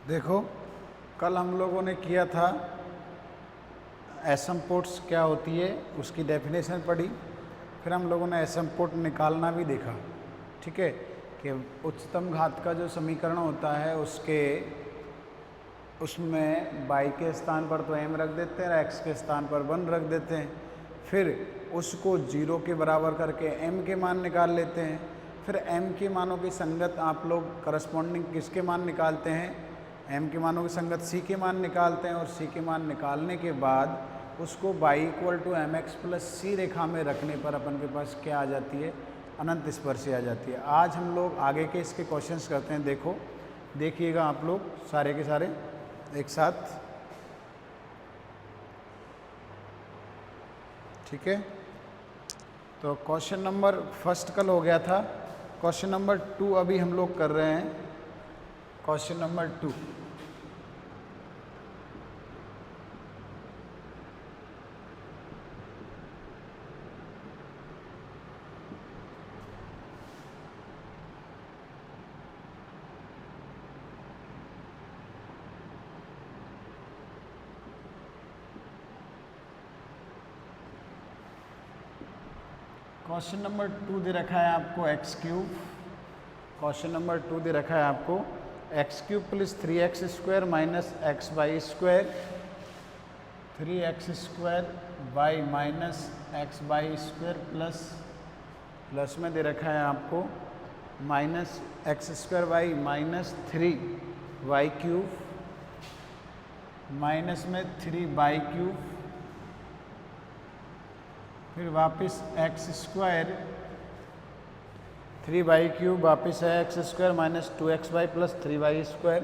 देखो, कल हम लोगों ने किया था एसिम्पोट्स क्या होती है उसकी डेफिनेशन पढ़ी, फिर हम लोगों ने एसिम्पोट निकालना भी देखा। ठीक है, कि उच्चतम घात का जो समीकरण होता है उसमें y के स्थान पर तो m रख देते हैं और x के स्थान पर 1 रख देते हैं, फिर उसको 0 के बराबर करके m के मान निकाल लेते हैं। फिर m के मानों की संगत आप लोग करस्पॉन्डिंग किसके मान निकालते हैं, m के मानों की संगत c के मान निकालते हैं, और c के मान निकालने के बाद उसको y = mx + c रेखा में रखने पर अपन के पास क्या आ जाती है, अनंत स्पर्शी आ जाती है। आज हम लोग आगे के इसके क्वेश्चंस करते हैं। देखिएगा आप लोग सारे के सारे एक साथ। ठीक है, तो क्वेश्चन नंबर फर्स्ट कल हो गया था, क्वेश्चन नंबर 2 अभी हम लोग कर रहे हैं। क्वेश्चन नंबर 2, क्वेश्चन नंबर 2 दे रखा है आपको x3। क्वेश्चन नंबर 2 दे रखा है आपको x3 + 3x² - xy² 3x² y xy² plus में दे रखा है आपको -x² y - 3y³ माइनस में 3y³, फिर वापस x² 3y³ वापस है x² - 2xy + 3y²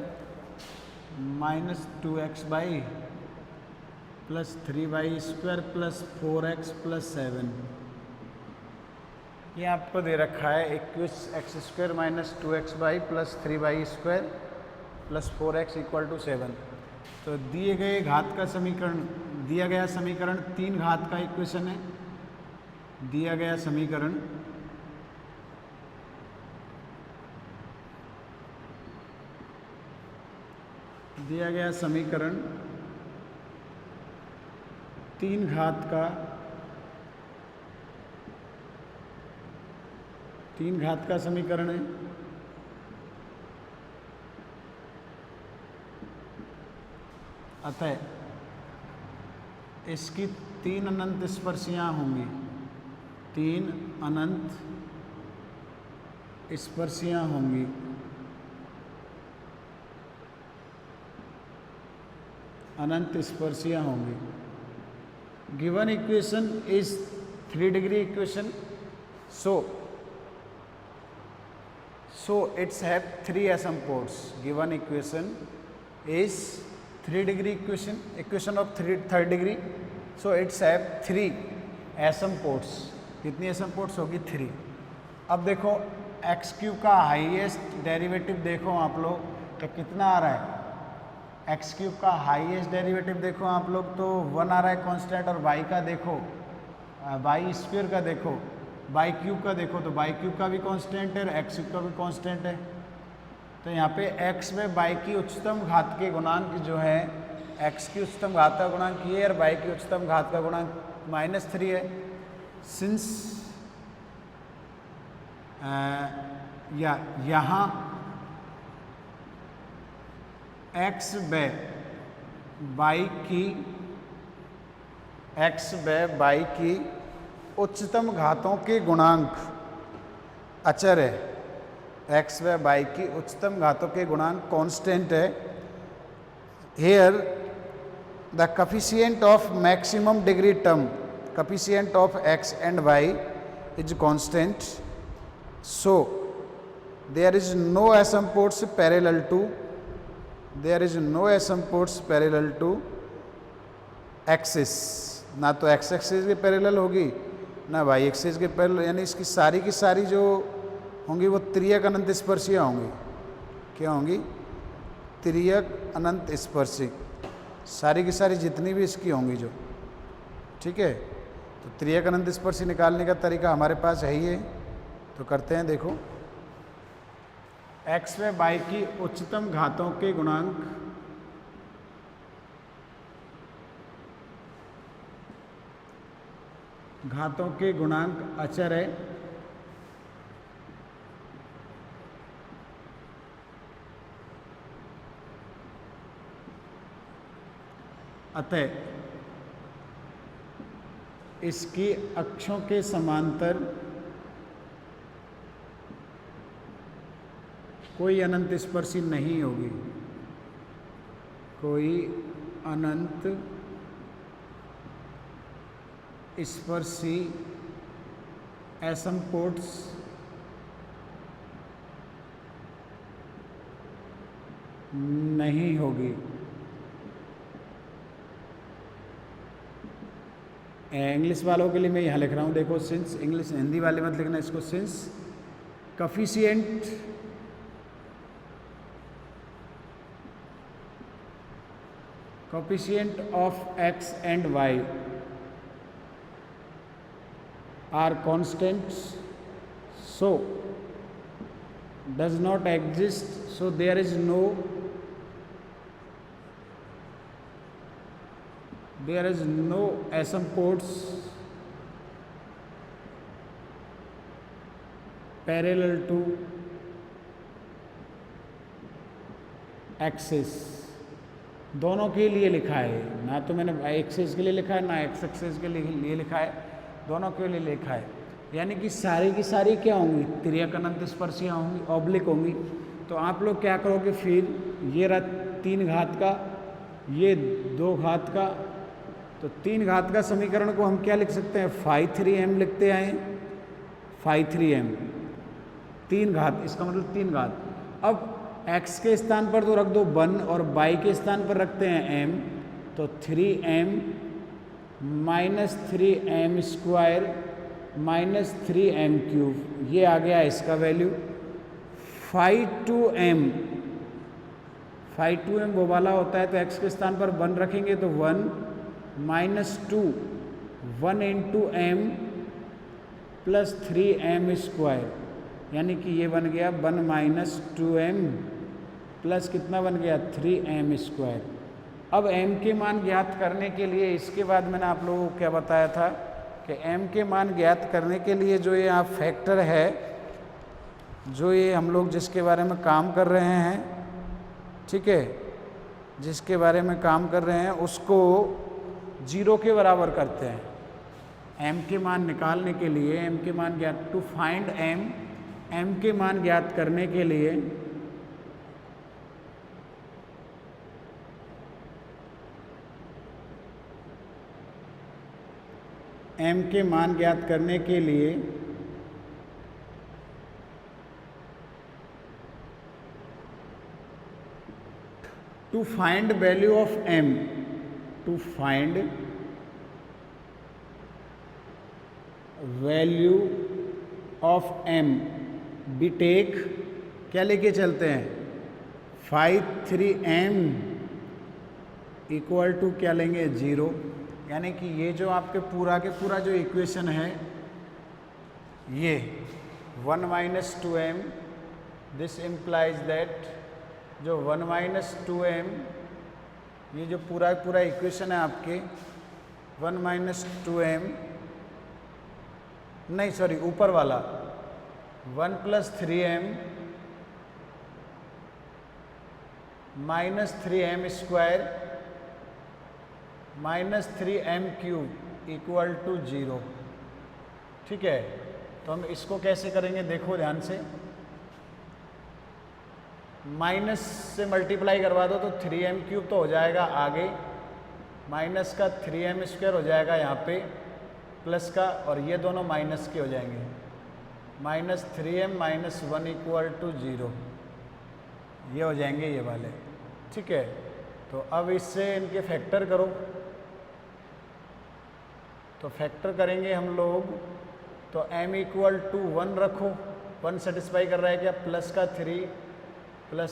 - 2xy + 3y² + 4x + 7। ये आपको दे रखा है 21 x² - 2xy + 3y² + 4x = 7। तो दिए गए घात का समीकरण, दिया गया समीकरण 3 घात का इक्वेशन है। दिया गया समीकरण तीन घात का समीकरण है। अतः इसकी 3 अनंत स्पर्शियाँ होंगी, 3 अनंत स्पर्शियाँ होंगी। Given equation is 3 degree equation, so it's have 3 asymptotes. Given equation is 3 degree equation of third degree, so it's have 3 asymptotes. कितनी एसिम्पोट्स होगी, 3। अब देखो x³ का हाईएस्ट डेरिवेटिव देखो आप लोग तो कितना आ रहा है, x³ का हाईएस्ट डेरिवेटिव देखो आप लोग तो 1 आ रहा है कांस्टेंट, और y का देखो y² का देखो, y³ का देखो तो y³ का भी कांस्टेंट है और x³ का भी कांस्टेंट है। तो यहाँ पे x में y की उच्चतम घात के गुणांक जो है, x की उच्चतम घात का गुणांक ये और y की उच्चतम घात का गुणांक -3 है। सिंस यहाँ x y की उच्चतम घातों के गुणांक अचर है, x व y की उच्चतम घातों के गुणांक कांस्टेंट है। Here the coefficient of maximum degree term, coefficient of x and y is constant, so there is no asymptotes parallel to axis, ना तो x एक्सिस के पैरेलल होगी ना y एक्सिस के पैरेलल, यानी इसकी सारी की सारी जो होंगी वो त्रियक अनंत स्पर्शियाँ होंगी। क्या होंगी, त्रियक अनंत स्पर्शी, सारी की सारी जितनी भी इसकी होंगी जो। ठीक है, तो त्रियक अनंत स्पर्शी निकालने का तरीका हमारे पास है ही है, तो करते हैं। देखो एक्स व वाई की उच्चतम घातों के गुणांक अचर है, अतः इसकी अक्षों के समांतर कोई अनंत स्पर्शी नहीं होगी, कोई अनंत स्पर्शी एसिम्पोट्स नहीं होगी। इंग्लिश वालों के लिए मैं यहाँ लिख रहा हूँ, देखो सिंस, इंग्लिश हिंदी वाले मत लिखना इसको, since coefficient of x and y are constants, so does not exist, so there is no asymptotes parallel to axis। दोनों के लिए लिखा है, ना तो मैंने y एक्सिस के लिए लिखा है ना x एक्सिस के लिए लिखा है, दोनों के लिए लिखा है। यानी कि सारी की सारी क्या होंगी, तिर्यक अनंत स्पर्शियाँ होंगी, ऑब्लिक होंगी। तो आप लोग क्या करोगे फिर, ये रहा 3 घात का, ये 2 घात का, तो 3 घात का समीकरण को हम क्या लिख सकते हैं, φ3m लिखते हैं, φ3m 3 घात, इसका मतलब 3 घात। अब x के स्थान पर तो रख दो 1 और y के स्थान पर रखते हैं m, तो 3m minus 3m square minus 3m cube, ये आ गया इसका वैल्यू। φ2m वो वाला होता है, तो x के स्थान पर 1 रखेंगे तो 1 minus 2 1 into m plus 3m square, यानी कि ये बन गया 1 माइनस 2m प्लस कितना बन गया 3m स्क्वायर। अब m के मान ज्ञात करने के लिए, इसके बाद मैंने आप लोगों को क्या बताया था कि m के मान ज्ञात करने के लिए जो ये यहाँ फैक्टर है, जो ये हम लोग जिसके बारे में काम कर रहे हैं, ठीक है, जिसके बारे में काम कर रहे हैं उसको 0 के बराबर करते हैं। m के मान निकालने के लिए, m के मान ज्ञात, टू फाइंड m के मान ज्ञात करने के लिए m के मान ज्ञात करने के लिए to find value of m, to find value of m we take, क्या लेके चलते हैं, φ3m इक्वल टू क्या लेंगे 0। यानी कि ये जो आपके पूरा के पूरा जो इक्वेशन है, ये 1 minus 2m, this implies that जो 1 माइनस 2m, ये जो पूरा पूरा इक्वेशन है आपके 1 माइनस 2m, नहीं सॉरी ऊपर वाला 1 plus 3m minus 3m square minus 3m cube equal to 0। ठीक है, तो हम इसको कैसे करेंगे, देखो ध्यान से, माइनस से मल्टीप्लाई करवा दो तो 3m क्यूब तो हो जाएगा आगे, माइनस का 3m स्क्वायर हो जाएगा यहाँ पे, प्लस का, और ये दोनों माइनस के हो जाएंगे, minus 3m minus 1 equal to 0, ये हो जाएंगे ये वाले। ठीक है, तो अब इससे इनके फैक्टर करो, तो फैक्टर करेंगे हम लोग, तो m इक्वल टू 1 रखो, 1 सेटिस्फाई कर रहा है क्या, प्लस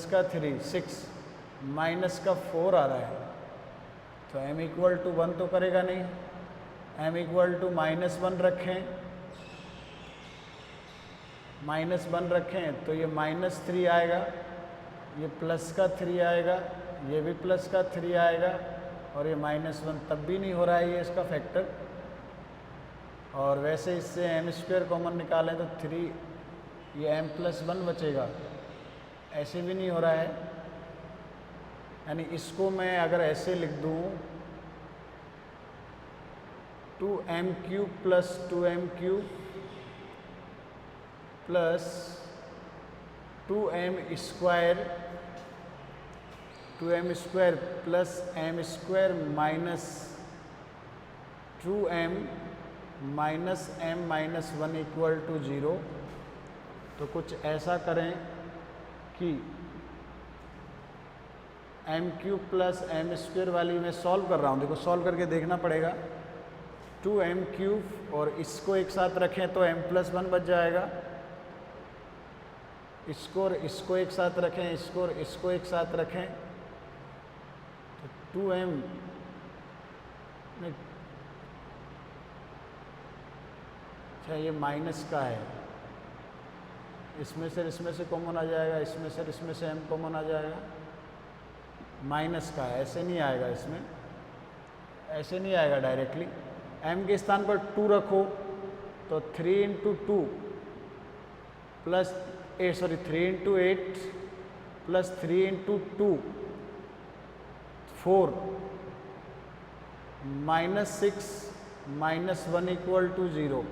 का 3 6 माइनस का 4 आ रहा है, तो m इक्वल टू 1 तो करेगा नहीं, m इक्वल टू माइनस 1 रखें, -1 रखें तो ये -3 आएगा, ये प्लस का 3 आएगा, ये भी प्लस का 3 आएगा और ये -1 तब भी नहीं हो रहा है ये इसका फैक्टर। और वैसे इससे m² कॉमन निकालें तो 3 ये m+1 बचेगा, ऐसे भी नहीं हो रहा है। यानी इसको मैं अगर ऐसे लिख दूँ 2m³ + 2m³ + 2m² + m² - 2m - m-1 = 0। तो कुछ ऐसा करें कि m³ + m² वाली मैं सॉल्व कर रहा हूँ, देखो सॉल्व करके देखना पड़ेगा। 2m³ और इसको एक साथ रखें तो m+1 बच जाएगा, इसको और इसको एक साथ रखें, इसको और इसको एक साथ रखें तो 2m में, अच्छा ये माइनस का है, इसमें से कॉमन आ जाएगा, इसमें से m कॉमन आ जाएगा, माइनस का है, ऐसे नहीं आएगा, इसमें ऐसे नहीं आएगा डायरेक्टली। m के स्थान पर 2 रखो तो 3 × 2 + 3 × 8 + 3 × 2 4 -6 -1 = 0।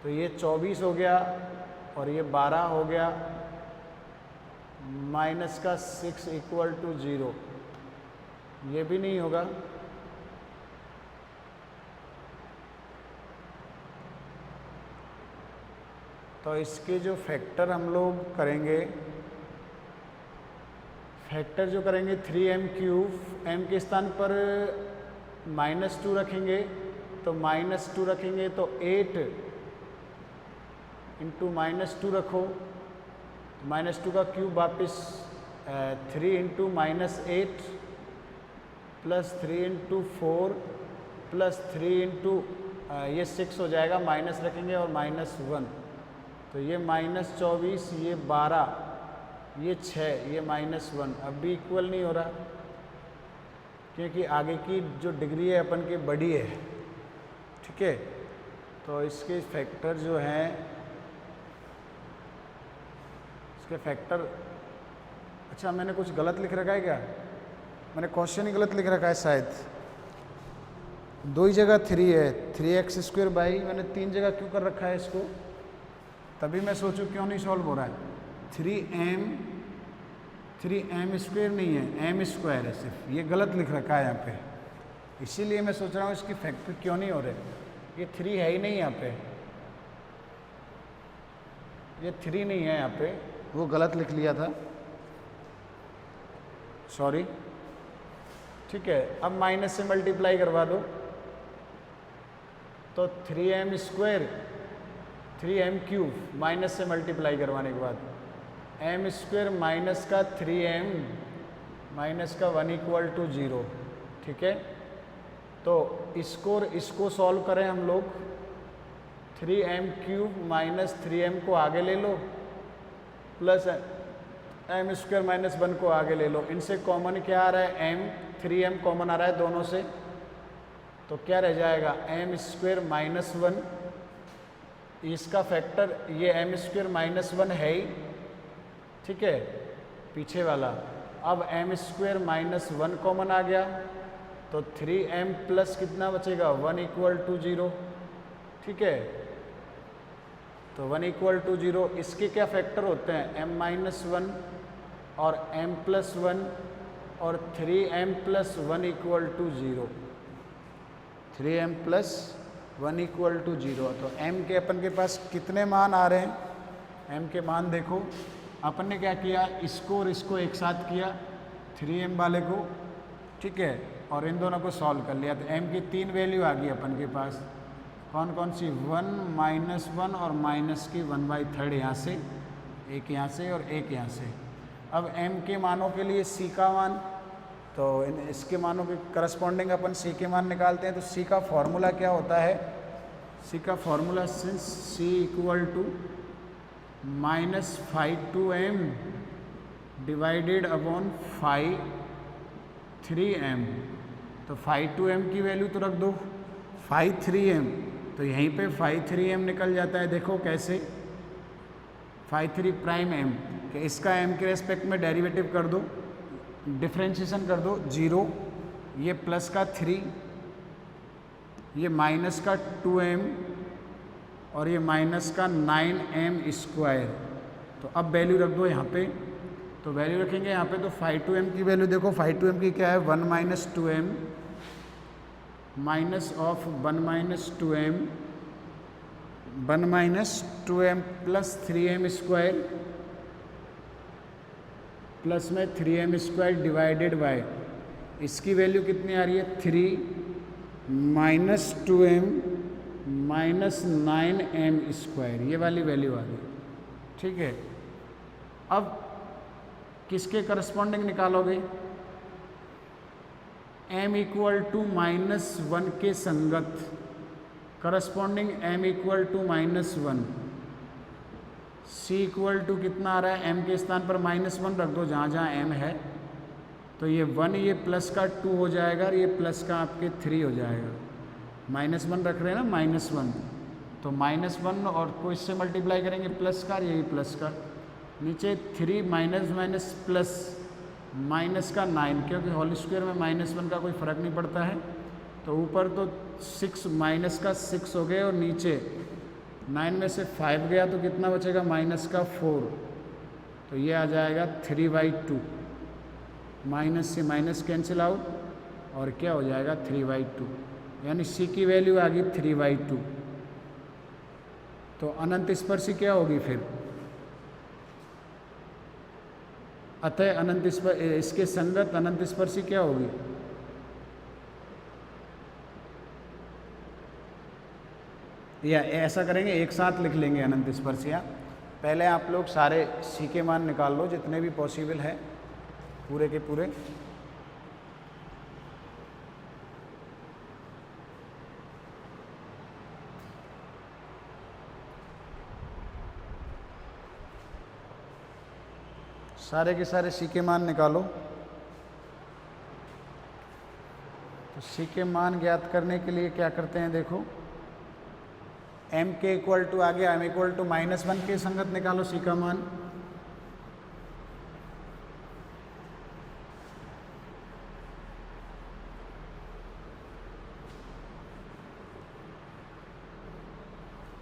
तो ये 24 हो गया और ये 12 हो गया, -6 = 0, ये भी नहीं होगा। तो इसके जो फैक्टर हम लोग करेंगे, फैक्टर जो करेंगे 3m³ m के स्थान पर -2 रखेंगे तो -2 रखेंगे तो 8 × -2 रखो, -2 का क्यूब वापस 3 × -8 + 3 × 4 + 3 × ये 6 हो जाएगा, माइनस रखेंगे और -1 तो ये -24, ये 12, ये 6, ये -1, अब भी इक्वल नहीं हो रहा क्योंकि आगे की जो डिग्री है अपन की बड़ी है, ठीक है। तो इसके फैक्टर जो हैं, इसके फैक्टर, अच्छा मैंने कुछ गलत लिख रखा है क्या? मैंने क्वेश्चन ही गलत लिख रखा है शायद, 2 ही जगह 3 है, 3x² मैंने 3 जगह क्यों कर रखा है इसको, तभी मैं सोचूं क्यों नहीं सॉल्व हो रहा है। 3m² नहीं है, m² है सिर्फ, ये गलत लिख रखा है यहाँ पे, इसीलिए मैं सोच रहा हूँ इसकी फैक्टर क्यों नहीं हो रहे। ये 3 है ही नहीं यहाँ पे, ये 3 नहीं है यहाँ पे, वो गलत लिख लिया था, सॉरी। ठीक है, अब माइनस से मल्टीप्लाई करवा दो तो 3m² 3m³ माइनस से मल्टीप्लाई करवाने के बाद m² माइनस का 3m माइनस का 1 = 0, ठीक है। तो इसको सॉल्व करें हम लोग, 3m³ माइनस 3m को आगे ले लो प्लस m² माइनस 1 को आगे ले लो, इनसे कॉमन क्या आ रहा है, m 3m कॉमन आ रहा है दोनों से, तो क्या रह जाएगा m² माइनस 1, इसका फैक्टर ये m² माइनस 1 है ही, ठीक है, पीछे वाला। अब m² माइनस 1 कॉमन आ गया तो 3m प्लस कितना बचेगा, 1 = 0, ठीक है। तो 1 = 0, इसके क्या फैक्टर होते हैं, m-1 और m+1 और 3m + 1 = 0, 3m + 1 = 0। तो m के अपन के पास कितने मान आ रहे हैं, m के मान देखो, अपन ने क्या किया, इसको और इसको एक साथ किया 3m वाले को, ठीक है, और इन दोनों को सॉल्व कर लिया। तो m की 3 वैल्यू आ गई अपन के पास, कौन कौन सी, 1 -1 और -1/3 यहाँ से, एक यहाँ से और एक यहाँ से। अब m के मानों के लिए c का मान, तो इसके मानों के करस्पॉन्डिंग अपन c के मान निकालते हैं। तो c का फॉर्मूला क्या होता है, सी का formula since C equal to minus 5 m divided upon 3m, तो 5 m की वैल्यू तो रख दो, 3m, तो यहीं पे 3m निकल जाता है। देखो कैसे, 3'm कि इसका m के रेस्पेक्ट में डेरिवेटिव कर दो, डिफ्रेंशिएशन कर दो, 0, ये प्लस का 3, ये माइनस का 2m और ये माइनस का 9m²। तो अब वैल्यू रख दो यहाँ पे, तो वैल्यू रखेंगे यहाँ पे, तो 5 की वैल्यू देखो, 5 की क्या है, 1 minus 2m minus of 1 - 2m, 1 - 2m plus 3m² plus में 3m² डिवाइडेड बाय, इसकी वैल्यू कितनी आ रही है, 3 माइनस 2m माइनस 9m², ये वाली वैल्यू आ गई। ठीक है, अब किसके करस्पॉन्डिंग निकालोगे, m इक्वल टू -1 के संगत, corresponding m equal to -1, c equal to कितना आ रहा है, m के स्थान पर -1 रख दो जहाँ जहाँ m है, तो ये 1, ये प्लस का 2 हो जाएगा और ये प्लस का आपके 3 हो जाएगा। -1 रख रहे हैं ना, -1, तो -1 और को इससे मल्टीप्लाई करेंगे प्लस का, यही प्लस का, नीचे 3 माइनस प्लस माइनस का 9, क्योंकि होल स्क्वायर में -1 का कोई फ़र्क नहीं पड़ता है, तो ऊपर तो 6 माइनस का 6 हो गए और नीचे 9 में से 5 गया तो कितना बचेगा, माइनस का 4, तो ये आ जाएगा 3/2, माइनस से माइनस कैंसिल आउट और क्या हो जाएगा 3/2, यानी सी की वैल्यू आ गई 3/2। तो अनंत स्पर्शी क्या होगी फिर, अतः अनंत इसके संगत अनंत स्पर्शी क्या होगी, या ऐसा करेंगे एक साथ लिख लेंगे अनंत स्पर्शियाँ। पहले आप लोग सारे सी के मान निकाल लो जितने भी पॉसिबल है, पूरे के पूरे। सारे के सारे सी के मान निकालो। तो सी के मान ज्ञात करने के लिए क्या करते हैं, देखो m के इक्वल टू आ गया, m इक्वल टू -1 के संगत निकालो सी का मान।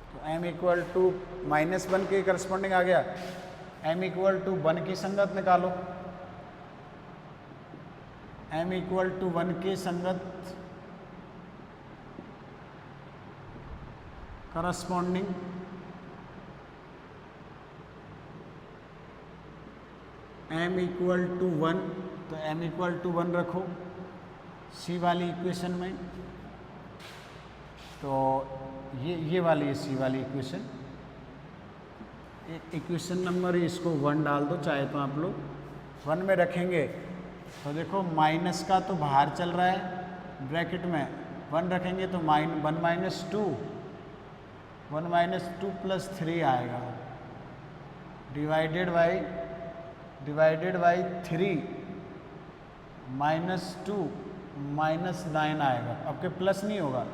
तो m इक्वल टू -1 के करस्पॉन्डिंग आ गया, m इक्वल टू 1 की संगत निकालो, m इक्वल टू 1 के संगत करस्पॉन्डिंग m इक्वल टू 1, तो m इक्वल टू 1 रखो c वाली इक्वेशन में, तो ये वाली है c वाली इक्वेशन, इक्वेशन नंबर इसको 1 डाल दो चाहे तो आप लोग 1 में रखेंगे। तो देखो माइनस का तो बाहर चल रहा है ब्रैकेट में, 1 रखेंगे तो 1 - 2 प्लस 3 आएगा, डिवाइडेड बाई 3 -2 -9 आएगा, अब के प्लस नहीं होगा।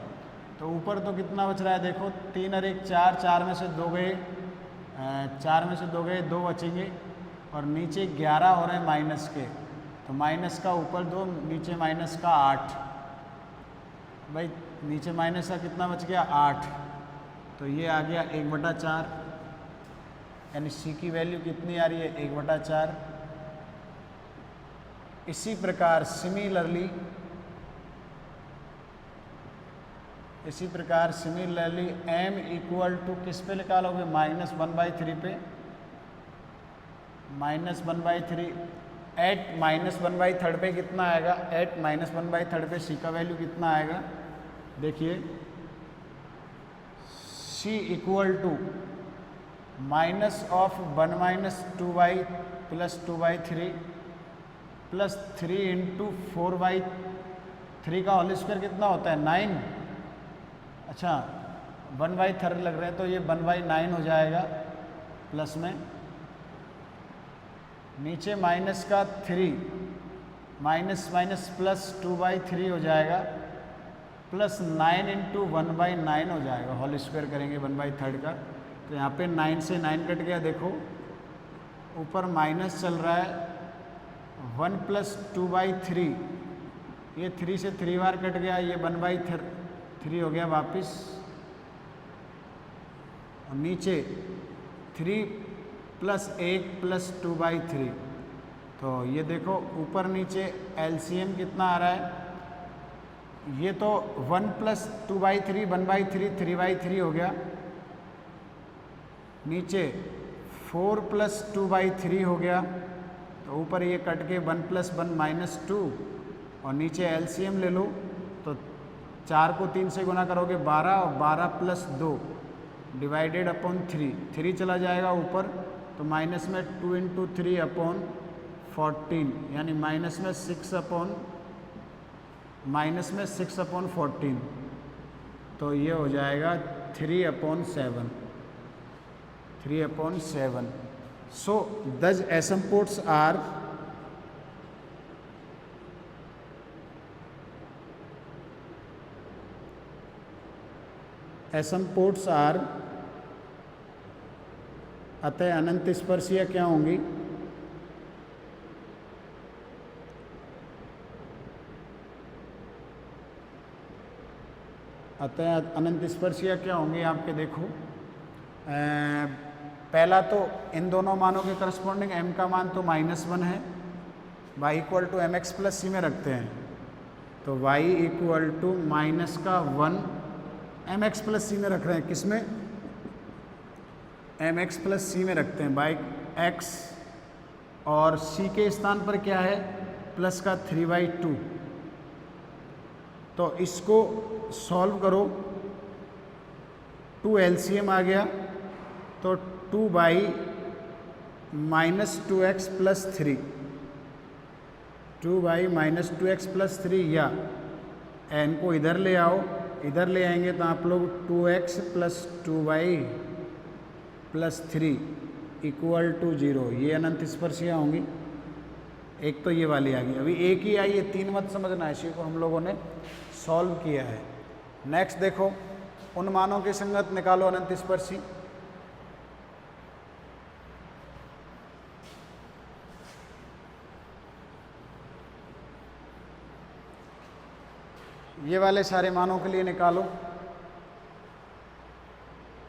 तो ऊपर तो कितना बच रहा है, देखो 3 और 1 4, 4 में से 2 गए, 4 में से 2 गए, 2 बचेंगे, और नीचे 11 हो रहे हैं माइनस के, तो माइनस का ऊपर 2, नीचे माइनस का 8, भाई नीचे माइनस का कितना बच गया 8, तो ये आ गया 1/4, यानी सी की वैल्यू कितनी आ रही है 1/4। इसी प्रकार सिमिलरली m इक्वल टू किस पे निकालोगे, -1/3 पे, -1/3 एट -1/3 पे कितना आएगा, एट -1/3 पे सी का वैल्यू कितना आएगा, देखिए c equal to minus of 1 - 2y plus 2/3 plus 3 × 4/3 का होल स्क्वायर कितना होता है 9, अच्छा 1/3 लग रहे हैं, तो ये 1/9 हो जाएगा प्लस में, नीचे माइनस का 3, माइनस माइनस प्लस 2/3 हो जाएगा, प्लस 9 इंटू 1/9 हो जाएगा, होल स्क्वायर करेंगे 1/3 का, तो यहाँ पे 9 से 9 कट गया, देखो ऊपर माइनस चल रहा है, 1 प्लस 2/3, ये 3 से 3 बार कट गया, ये 1/3 हो गया वापस, और नीचे 3 प्लस 1 प्लस 2/3, तो ये देखो ऊपर नीचे एलसीएम कितना आ रहा है, ये तो 1 प्लस 2/3 1/3 3/3 हो गया, नीचे 4 प्लस 2/3 हो गया, तो ऊपर ये कट के 1 प्लस 1 माइनस 2, और नीचे एलसीएम ले लो, तो 4 को 3 से गुना करोगे 12, और 12 प्लस 2 डिवाइडेड अपॉन 3 चला जाएगा ऊपर, तो माइनस में 2 इंटू 3 अपॉन 14, यानी माइनस में 6 अपॉन 14, तो ये हो जाएगा 3/7, 3/7. So thus asymptotes are अतः अनंत स्पर्शियाँ क्या होंगी, अतः अनंत स्पर्शियाँ क्या होंगी आपके, देखो पहला तो इन दोनों मानों के करस्पॉन्डिंग m का मान तो -1 है, y equal to mx plus c में रखते हैं, तो y इक्वल टू माइनस का 1 mx प्लस सी में रख रहे हैं, किसमें, mx प्लस सी में रखते हैं बाई x, और c के स्थान पर क्या है, प्लस का 3/2, तो इसको सॉल्व करो, 2 एलसीएम आ गया, तो 2 by -2x plus 3, 2 by -2x plus 3, या n को इधर ले आओ, इधर ले आएंगे तो आप लोग 2x plus 2y plus 3 equal to 0, ये अनंत स्पर्शियाँ होंगी। एक तो ये वाली आ गई, अभी एक ही आई, ये 3 मत समझना, इसी को हम लोगों ने सॉल्व किया है। नेक्स्ट देखो, उन मानों के संगत निकालो अनंत स्पर्शी। ये वाले सारे मानों के लिए निकालो,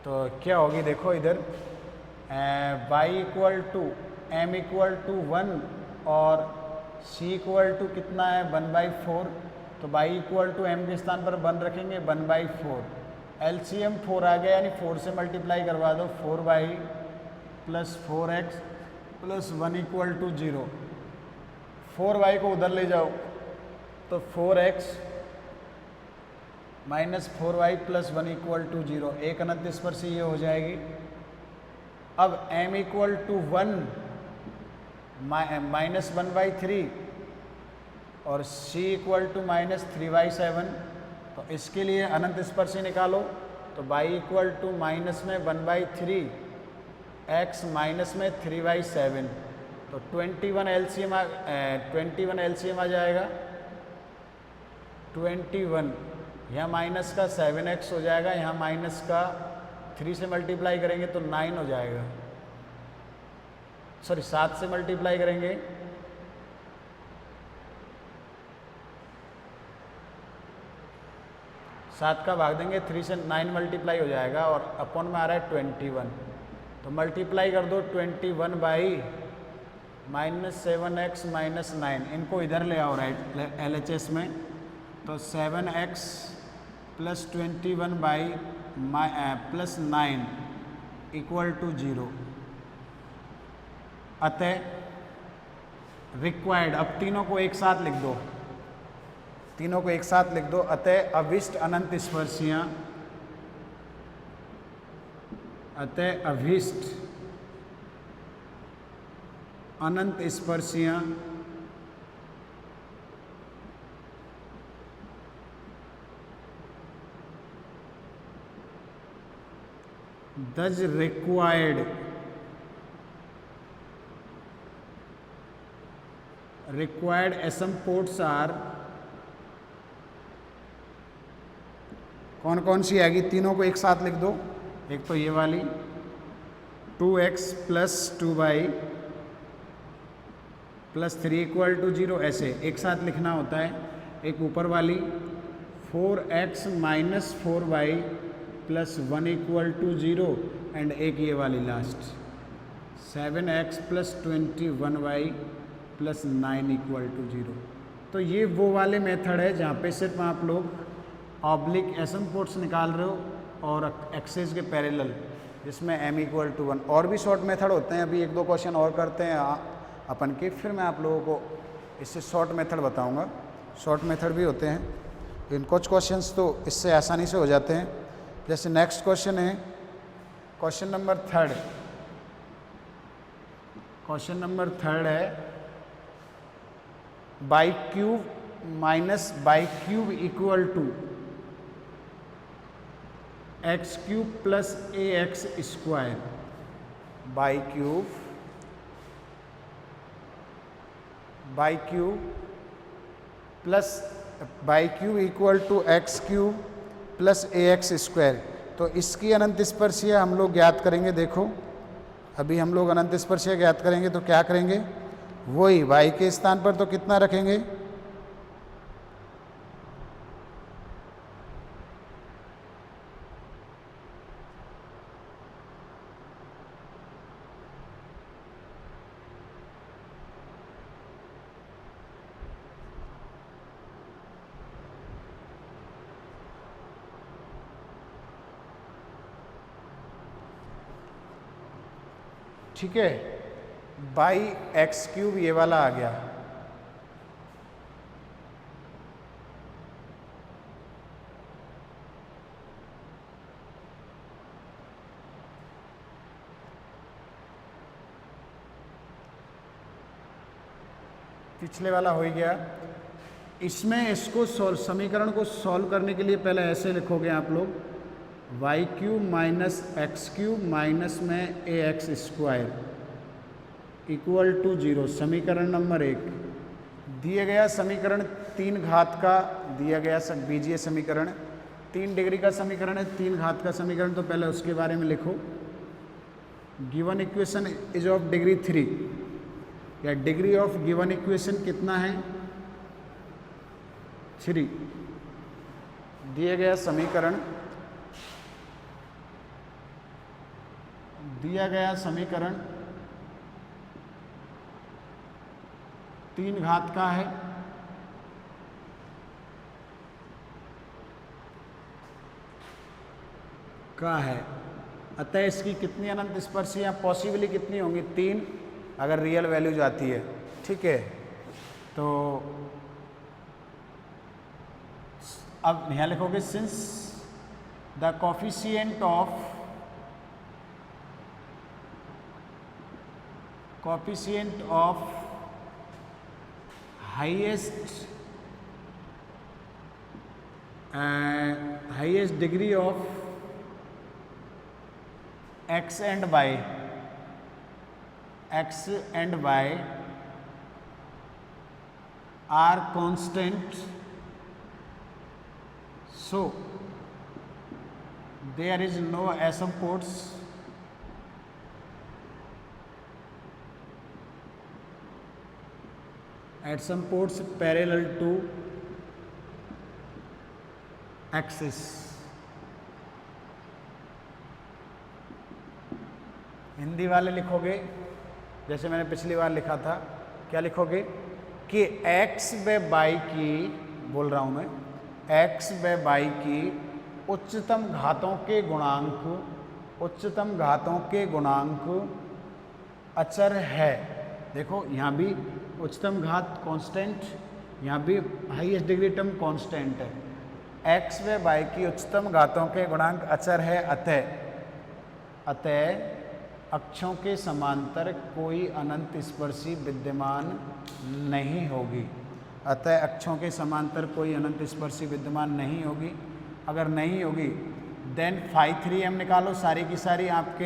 तो क्या होगी, देखो इधर y equal to m equal to 1 और c इक्वल टू कितना है 1/4, तो y इक्वल टू m के स्थान पर 1 रखेंगे, 1/4, एलसीएम 4 आ गया, यानी 4 से मल्टीप्लाई करवा दो, 4y plus 4x plus 1 equal to 0, 4y को उधर ले जाओ, तो 4x minus 4y plus 1 equal to 0, एक अनंत स्पर्शी ये हो जाएगी। अब m इक्वल टू 1 माइनस 1/3 और c इक्वल टू -3/7, तो इसके लिए अनंत स्पर्शी निकालो, तो y इक्वल टू माइनस में 1/3, x माइनस में 3/7, तो 21 एलसीएम आ जाएगा, 21, यहाँ माइनस का 7x हो जाएगा, यहाँ माइनस का 3 से मल्टीप्लाई करेंगे तो 9 हो जाएगा, सॉरी 7 से मल्टीप्लाई करेंगे, सात का भाग देंगे, 3 से 9 मल्टीप्लाई हो जाएगा, और अपॉन में आ रहा है 21, तो मल्टीप्लाई कर दो 21 बाई -7x -9, इनको इधर ले आओ राइट LHS में, तो 7x plus 21 y plus 9 equal to 0, अतः रिक्वायर्ड, अब तीनों को एक साथ लिख दो, तीनों को एक साथ लिख दो, अतः अभिष्ट अनंत स्पर्शियाँ, अतः अभिष्ट अनंत स्पर्शियाँ thus required asymptotes are, कौन कौन सी आएगी, तीनों को एक साथ लिख दो। एक तो ये वाली 2x plus 2y plus 3 equal to 0, ऐसे एक साथ लिखना होता है। एक ऊपर वाली 4x minus 4y plus 1 equal to 0, and एक ये वाली last 7x plus 21y plus 9 equal to 0। तो ये वो वाले मेथड है जहाँ पे सिर्फ आप लोग ऑब्लिक एसिम्पोट्स निकाल रहे हो और एक्सेस के पैरेलल, जिसमें m इक्वल टू 1। और भी शॉर्ट मेथड होते हैं, अभी एक दो क्वेश्चन और करते हैं अपन के, फिर मैं आप लोगों को इससे शॉर्ट मेथड बताऊंगा। शॉर्ट मेथड भी होते हैं, इन कुछ क्वेश्चंस तो इससे आसानी से हो जाते हैं। जैसे नेक्स्ट क्वेश्चन है क्वेश्चन नंबर 3। क्वेश्चन नंबर 3 है y cube minus y cube equal to x cube plus a x square. Y cube plus y cube equal to x cube plus a x square. तो इसकी अनंत स्पर्शीय हम लोग ज्ञात करेंगे। देखो अभी हम लोग अनंत स्पर्शीय ज्ञात करेंगे तो क्या करेंगे, वही y के स्थान पर तो कितना रखेंगे, ठीक है, बाई एक्स क्यूब ये वाला आ गया, पिछले वाला हो ही गया। इसमें इसको समीकरण को सॉल्व करने के लिए पहले ऐसे लिखोगे आप लोग, y cube minus x cube minus में a x square equal to 0। समीकरण नंबर 1 दिया गया समीकरण 3 घात का दिया गया बीजीय समीकरण 3 डिग्री का समीकरण है, 3 घात का समीकरण। तो पहले उसके बारे में लिखो। Given equation is of degree 3, या डिग्री ऑफ गिवन इक्वेशन कितना है, 3। दिया गया समीकरण 3 घात का है, अतः इसकी कितनी अनंत स्पर्शियाँ पॉसिबली कितनी होंगी, 3, अगर रियल वैल्यूज आती है। ठीक है, तो अब यहाँ लिखोगे since the coefficient of highest degree of x and y are constant, so there is no asymptotes parallel to axis। Hindi वाले लिखोगे जैसे मैंने पिछली बार लिखा था, क्या लिखोगे कि x व y की, बोल रहा हूँ मैं, x व y की उच्चतम घातों के गुणांक अचर है। देखो यहाँ भी उच्चतम घात कांस्टेंट, यहाँ भी हाईएस्ट डिग्री टर्म कांस्टेंट है। x व y की उच्चतम घातों के गुणांक अचर है, अतः अक्षों के समांतर कोई अनंत स्पर्शी विद्यमान नहीं होगी। अतः अक्षों के समांतर कोई अनंत स्पर्शी विद्यमान नहीं होगी। अगर नहीं होगी देन फाइव 3m निकालो, सारी की सारी आपके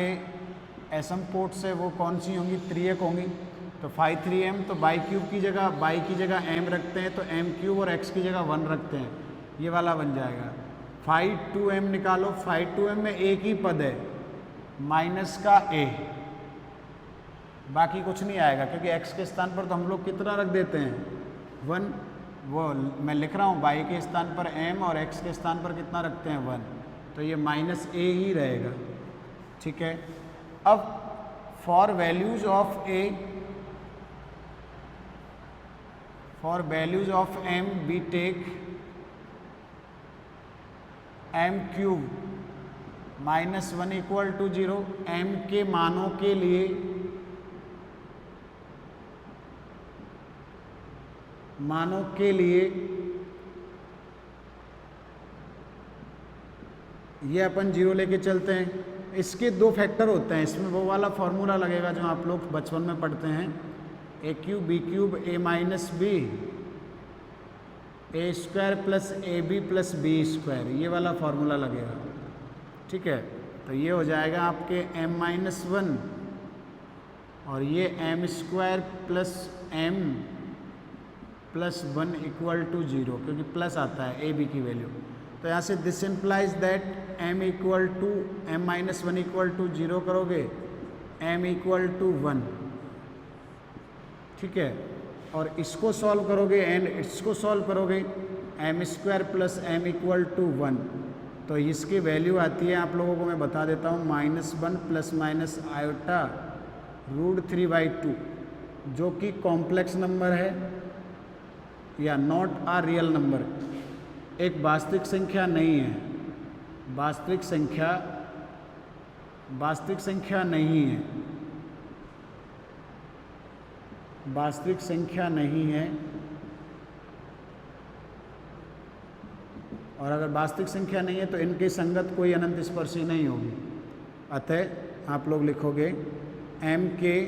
एसएम पोर्ट्स है वो कौन सी होंगी, 3 होंगी। तो 5 3m, तो बाई क्यूब की जगह बाई की जगह m रखते हैं, तो m क्यूब और x की जगह 1 रखते हैं, ये वाला बन जाएगा। 5 2m निकालो, 5 2m में एक ही पद है माइनस का a, बाकी कुछ नहीं आएगा क्योंकि x के स्थान पर तो हम लोग कितना रख देते हैं 1, वो मैं लिख रहा हूँ y के स्थान पर m और x के स्थान पर कितना रखते हैं 1, तो ये माइनस a ही रहेगा। ठीक है, अब for values of a, for values of m we take m cube -1 equal to 0। m के मानों के लिए ये अपन 0 लेके चलते हैं। इसके 2 फैक्टर होते हैं, इसमें वो वाला फॉर्मूला लगेगा जो आप लोग बचपन में पढ़ते हैं, a cube b cube a minus b a square plus a b plus b square, ये वाला फॉर्मूला लगेगा। ठीक है, तो ये हो जाएगा आपके m-1 और ये m square plus m plus 1 equal to 0, क्योंकि प्लस आता है ए बी की वैल्यू। तो यहाँ से this implies that m equal to m-1 equal to 0 करोगे, m इक्वल टू 1। ठीक है, और इसको सॉल्व करोगे एंड इसको सॉल्व करोगे, m square plus m equal to 1, तो इसकी वैल्यू आती है, आप लोगों को मैं बता देता हूँ, -1 प्लस माइनस आयोटा √3/2, जो कि कॉम्प्लेक्स नंबर है या नॉट आ रियल नंबर, एक वास्तविक संख्या नहीं है, वास्तविक संख्या नहीं है, वास्तविक संख्या नहीं है। और अगर वास्तविक संख्या नहीं है तो इनके संगत कोई अनंत स्पर्शी नहीं होगी। अतः आप लोग लिखोगे m के,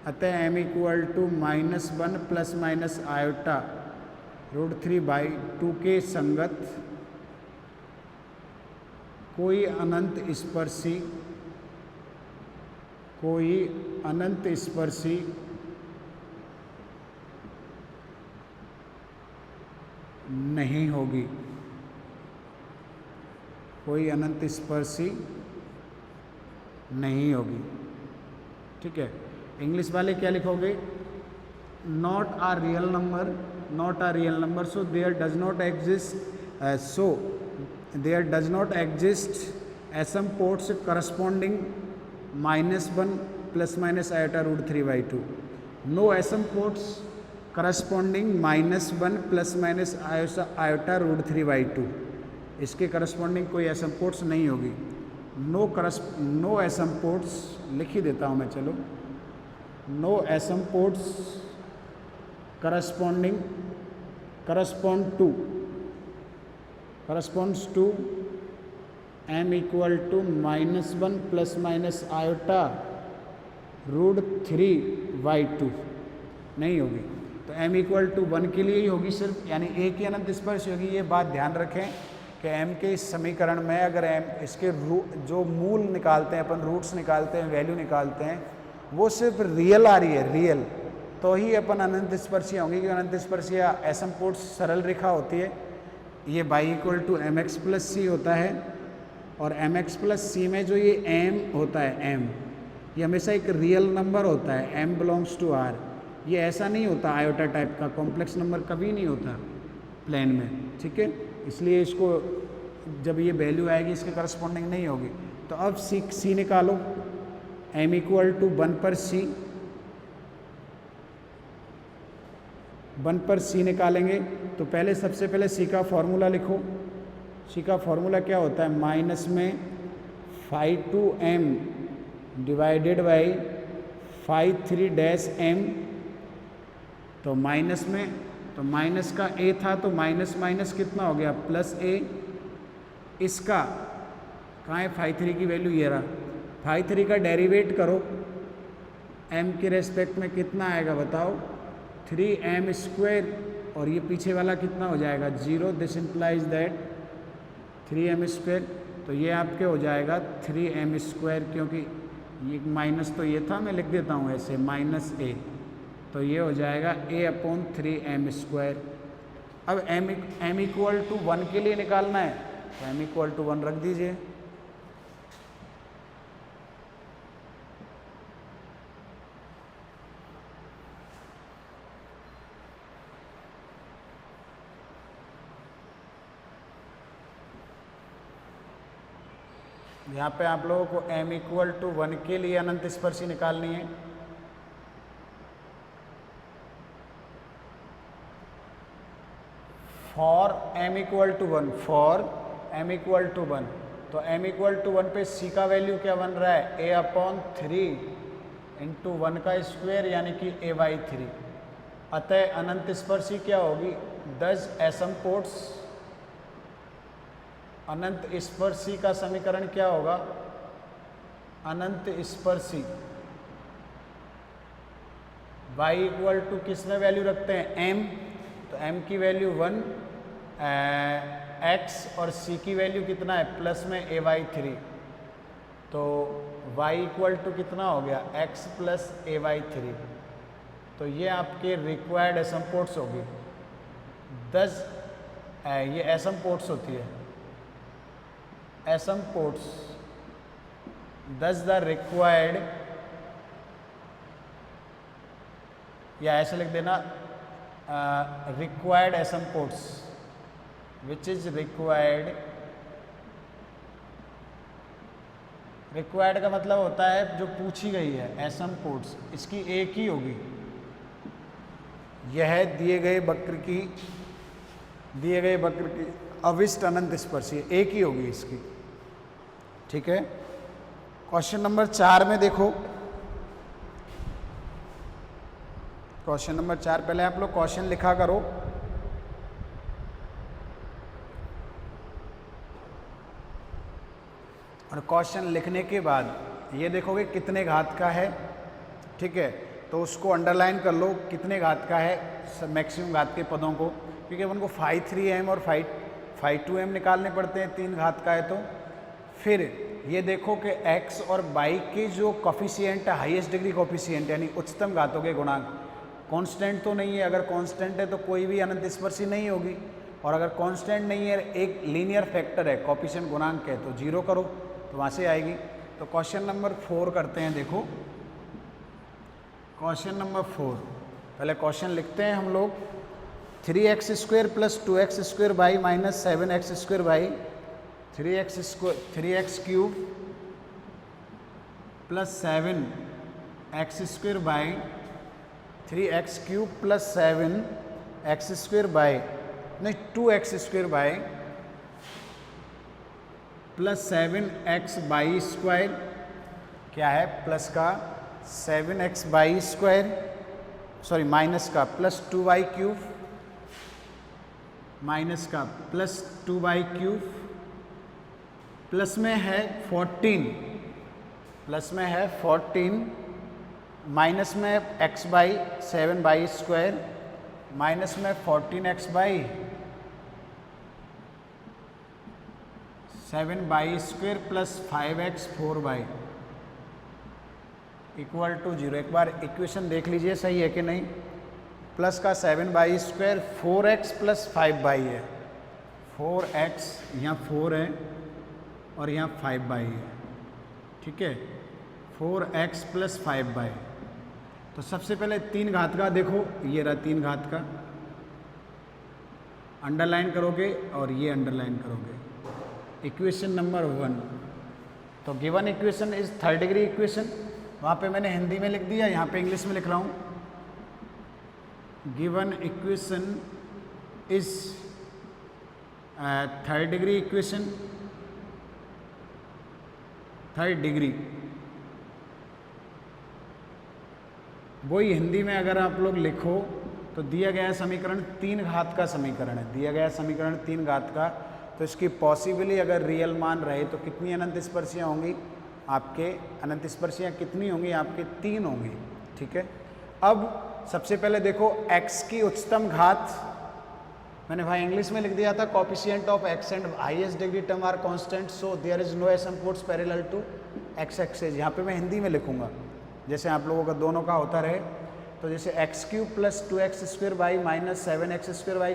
अतः m equal to -1 plus minus iota √3/2 के संगत कोई अनंत स्पर्शी नहीं होगी, कोई अनंत स्पर्शी नहीं होगी। ठीक है, इंग्लिश वाले क्या लिखोगे, not a real number, not a real number, so there does not exist SM ports corresponding -1 plus minus iota √3/2, no SM ports corresponding -1 plus minus iota √3/2, इसके करस्पॉन्डिंग कोई एसएम पोर्ट्स नहीं होगी। नो एसएम पोर्ट्स लिख ही देता हूँ मैं, चलो, no SM ports corresponds to m equal to -1 plus minus iota √3/2 नहीं होगी। तो m इक्वल टू 1 के लिए ही होगी सिर्फ, यानी एक ही अनंत स्पर्श होगी। ये बात ध्यान रखें कि m के इस समीकरण में अगर m इसके जो मूल निकालते हैं अपन, रूट्स निकालते हैं, वैल्यू निकालते हैं, वो सिर्फ रियल आ रही है, रियल, तो ही अपन अनंत स्पर्शियाँ होंगी। क्योंकि अनंत स्पर्शियाँ एसएम पोर्ट्स सरल रेखा होती है, ये y equal to mx plus c होता है, और mx प्लस सी में जो ये m होता है, m ये हमेशा एक रियल नंबर होता है, m बिलोंग्स टू r, ये ऐसा नहीं होता आयोटा टाइप का कॉम्प्लेक्स नंबर, कभी नहीं होता प्लेन में। ठीक है, इसलिए इसको जब ये वैल्यू आएगी इसके करस्पॉन्डिंग नहीं होगी। तो अब सी निकालो, m इक्वल टू 1 पर c निकालेंगे तो पहले सबसे पहले c का फॉर्मूला लिखो। c का फॉर्मूला क्या होता है, माइनस में 5/2m डिवाइडेड बाई 5/3-m, तो माइनस में, तो माइनस का a था तो माइनस माइनस कितना हो गया, प्लस a, इसका कहाँ है 5/3 की वैल्यू, ये रहा, 5/3 का डेरिवेट करो m के रेस्पेक्ट में कितना आएगा बताओ, 3m², और ये पीछे वाला कितना हो जाएगा 0, दिस इम्प्लाइज दैट 3m², तो ये आपके हो जाएगा 3m², क्योंकि ये माइनस तो ये था, मैं लिख देता हूँ ऐसे -a, तो ये हो जाएगा a/3m²। अब m = 1 के लिए निकालना है, तो m = 1 रख दीजिए। यहाँ पे आप लोगों को m = 1 के लिए अनंत स्पर्शी निकालनी है। फॉर m = 1, फॉर m = 1, तो m = 1 पे c का वैल्यू क्या बन रहा है, a/3 × 1 का स्क्वायर यानी कि a/3। अतः अनंत स्पर्शी क्या होगी, 10 एसिम्पोट्स। अनंत स्पर्शी का समीकरण क्या होगा, अनंत स्पर्शी y = किस में वैल्यू रखते हैं, m, तो m की वैल्यू 1, x और c की वैल्यू कितना है, प्लस में a/3, तो y = कितना हो गया, x + a/3। तो ये आपके रिक्वायर्ड एसिम्पोट्स होगी 10, ये एसिम्पोट्स होती है, एसिम्पोट्स 10 द रिक्वायर्ड, या ऐसे लिख देना required asymptotes, which is required. Required का मतलब होता है जो पूछी गई है, एसिम्पोट्स इसकी एक ही होगी, यह दिए गए वक्र की अविष्ट अनंत स्पर्शी एक ही होगी इसकी। ठीक है, क्वेश्चन नंबर 4 में देखो, क्वेश्चन नंबर 4, पहले आप लोग क्वेश्चन लिखा करो। और क्वेश्चन लिखने के बाद ये देखोगे कितने घात का है, ठीक है, तो उसको अंडरलाइन कर लो, कितने घात का है मैक्सिमम घात के पदों को, क्योंकि उनको 5×3m और 5×2m निकालने पड़ते हैं, 3 घात का है तो। फिर ये देखो कि x और y के जो कोफिशिएंट है, हाईएस्ट डिग्री कोफिशिएंट यानी उच्चतम घातों के गुणांक, कांस्टेंट तो नहीं है। अगर कांस्टेंट है तो कोई भी अनंत स्पर्शी नहीं होगी, और अगर कांस्टेंट नहीं है, एक लीनियर फैक्टर है, कोफिशिएंट गुणांक है, तो 0 करो तो वहाँ से आएगी। तो क्वेश्चन नंबर 4 करते हैं। देखो क्वेश्चन नंबर 4, पहले क्वेश्चन लिखते हैं हम लोग। 3x² + 2x² y - 7x² y 3x³ + 7x² y 3x³ + 7x² y नहीं 2x² y + 7xy² क्या है, प्लस का 7xy², सॉरी माइनस का +2y³ माइनस का +2y³ प्लस में है 14, प्लस में है 14, माइनस में xy 7y² माइनस में 14xy 7y² + 5x 4y = 0। एक बार इक्वेशन देख लीजिए सही है कि नहीं। प्लस का 7y² 4x + 5y है, 4x यहाँ 4 है और यहाँ 5y है, ठीक है, 4x + 5y। तो सबसे पहले 3 घात का देखो, ये रहा 3 घात का, अंडरलाइन करोगे और ये अंडरलाइन करोगे। इक्वेशन नंबर 1, तो given equation is 3rd degree equation, वहाँ पे मैंने हिंदी में लिख दिया, यहाँ पे इंग्लिश में लिख रहा हूँ। Given equation is 3rd degree equation, 3rd degree. वही हिंदी में अगर आप लोग लिखो तो दिया गया समीकरण 3 घात का समीकरण है, दिया गया समीकरण 3 घात का। तो इसकी पॉसिबली अगर रियल मान रहे तो कितनी अनंत स्पर्शियाँ होंगी आपके, अनंत स्पर्शियाँ कितनी होंगी आपके, 3 होंगी, ठीक है। अब सबसे पहले देखो x की उच्चतम घात मैंने भाई इंग्लिश में लिख दिया था coefficient of x and highest degree term are constant, so there is no asymptotes parallel to x axes. यहाँ पे मैं हिंदी में लिखूंगा जैसे आप लोगों का दोनों का होता रहे। तो जैसे x cube plus 2x² by minus 7x² by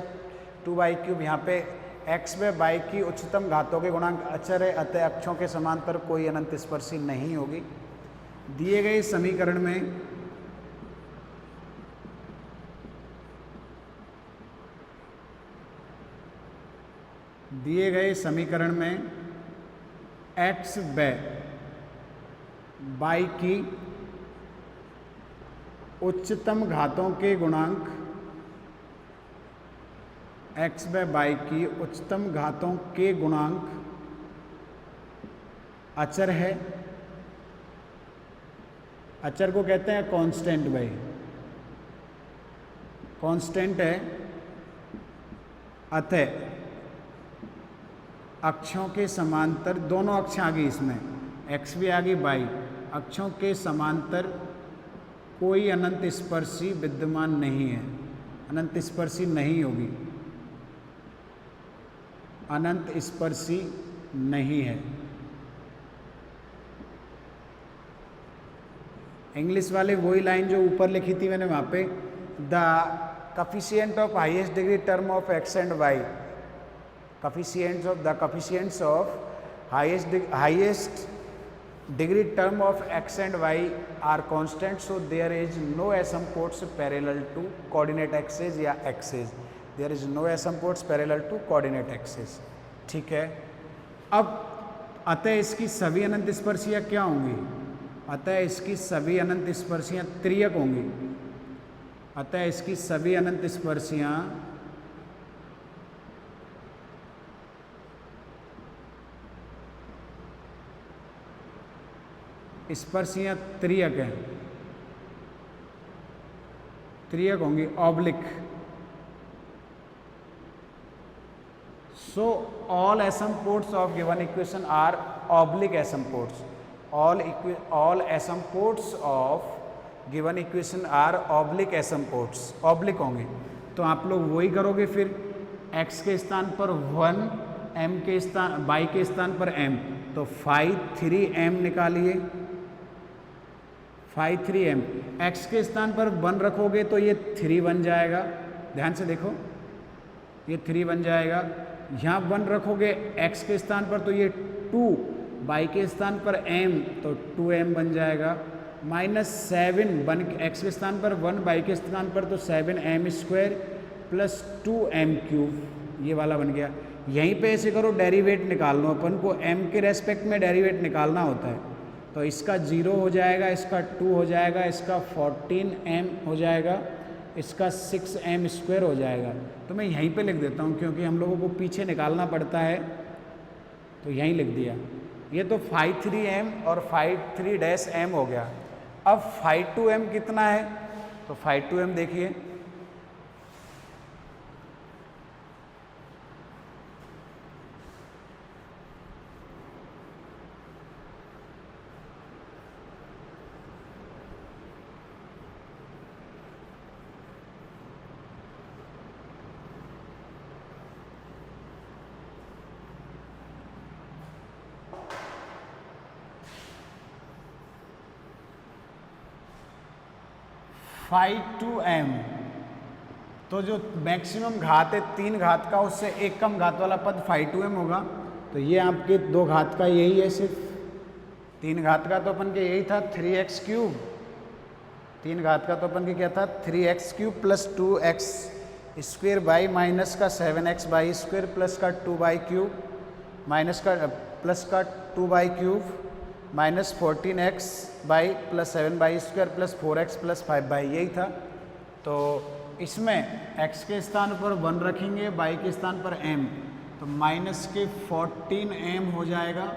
2y³, यहाँ पे x व y की उच्चतम घातों के गुणांक अचर है, अतः अक्षों के समांतर कोई अनंत स्पर्शी नहीं होगी। दिए गए समीकरण में x व y की उच्चतम घातों के गुणांक, x व y की उच्चतम घातों के गुणांक अचर है। अचर को कहते हैं कांस्टेंट भाई, कांस्टेंट है, अतः अक्षों के समांतर, दोनों अक्ष आ गई इसमें, x भी आ गई y, अक्षों के समांतर कोई अनंत स्पर्शी विद्यमान नहीं है, अनंत स्पर्शी नहीं होगी, अनंत स्पर्शी नहीं है। इंग्लिश वाले वही लाइन जो ऊपर लिखी थी मैंने वहाँ पे, the coefficient of highest degree term of x and y, coefficients of highest degree term of x and y are constant, so there is no asymptotes parallel to coordinate axis या axis, there is no asymptotes parallel to coordinate axis। ठीक है, अब अतः इसकी सभी अनंत स्पर्शियाँ क्या होंगी? अतः इसकी सभी अनंत स्पर्शियाँ त्रियक होंगी, अतः इसकी सभी अनंत स्पर्शियाँ त्रियक हैं, त्रियक होंगी, oblique. So all asymptotes of given equation are oblique asymptotes, all asymptotes of given equation are oblique asymptotes, oblique होंगे। तो आप लोग वही करोगे फिर, x के स्थान पर 1, m के स्थान, y के स्थान पर m, तो phi 3m निकालिए, phi 3m, x के स्थान पर 1 रखोगे तो ये 3 बन जाएगा, ध्यान से देखो ये 3 बन जाएगा। यहाँ 1 रखोगे x के स्थान पर तो ये 2, y के स्थान पर m तो 2m बन जाएगा, -7 बन, x के स्थान पर 1, y के स्थान पर तो 7m² प्लस 2m³, ये वाला बन गया। यहीं पे ऐसे करो, डेरिवेट निकाल लो, अपन को m के रेस्पेक्ट में डेरिवेट निकालना होता है, तो इसका 0 हो जाएगा, इसका 2 हो जाएगा, इसका 14m हो जाएगा, इसका 6m² हो जाएगा। तो मैं यहीं पे लिख देता हूँ क्योंकि हम लोगों को पीछे निकालना पड़ता है, तो यहीं लिख दिया। ये तो phi 3m और phi 3' हो गया। अब phi 2m कितना है? तो phi 2m देखिए, phi 2m, तो जो मैक्सिमम घात है 3 घात का, उससे एक कम घात वाला पद phi 2m होगा। तो ये आपके 2 घात का यही है, सिर्फ 3 घात का तो अपन के यही था 3x³, 3 घात का तो अपन के क्या था 3x³ plus 2x² by minus का 7x² प्लस का 2y³ माइनस का प्लस का 2y³ minus 14x by plus 7y² plus 4x plus 5y, यही था। तो इसमें x के स्थान पर 1 रखेंगे, y के स्थान पर m, तो माइनस के 14m हो जाएगा,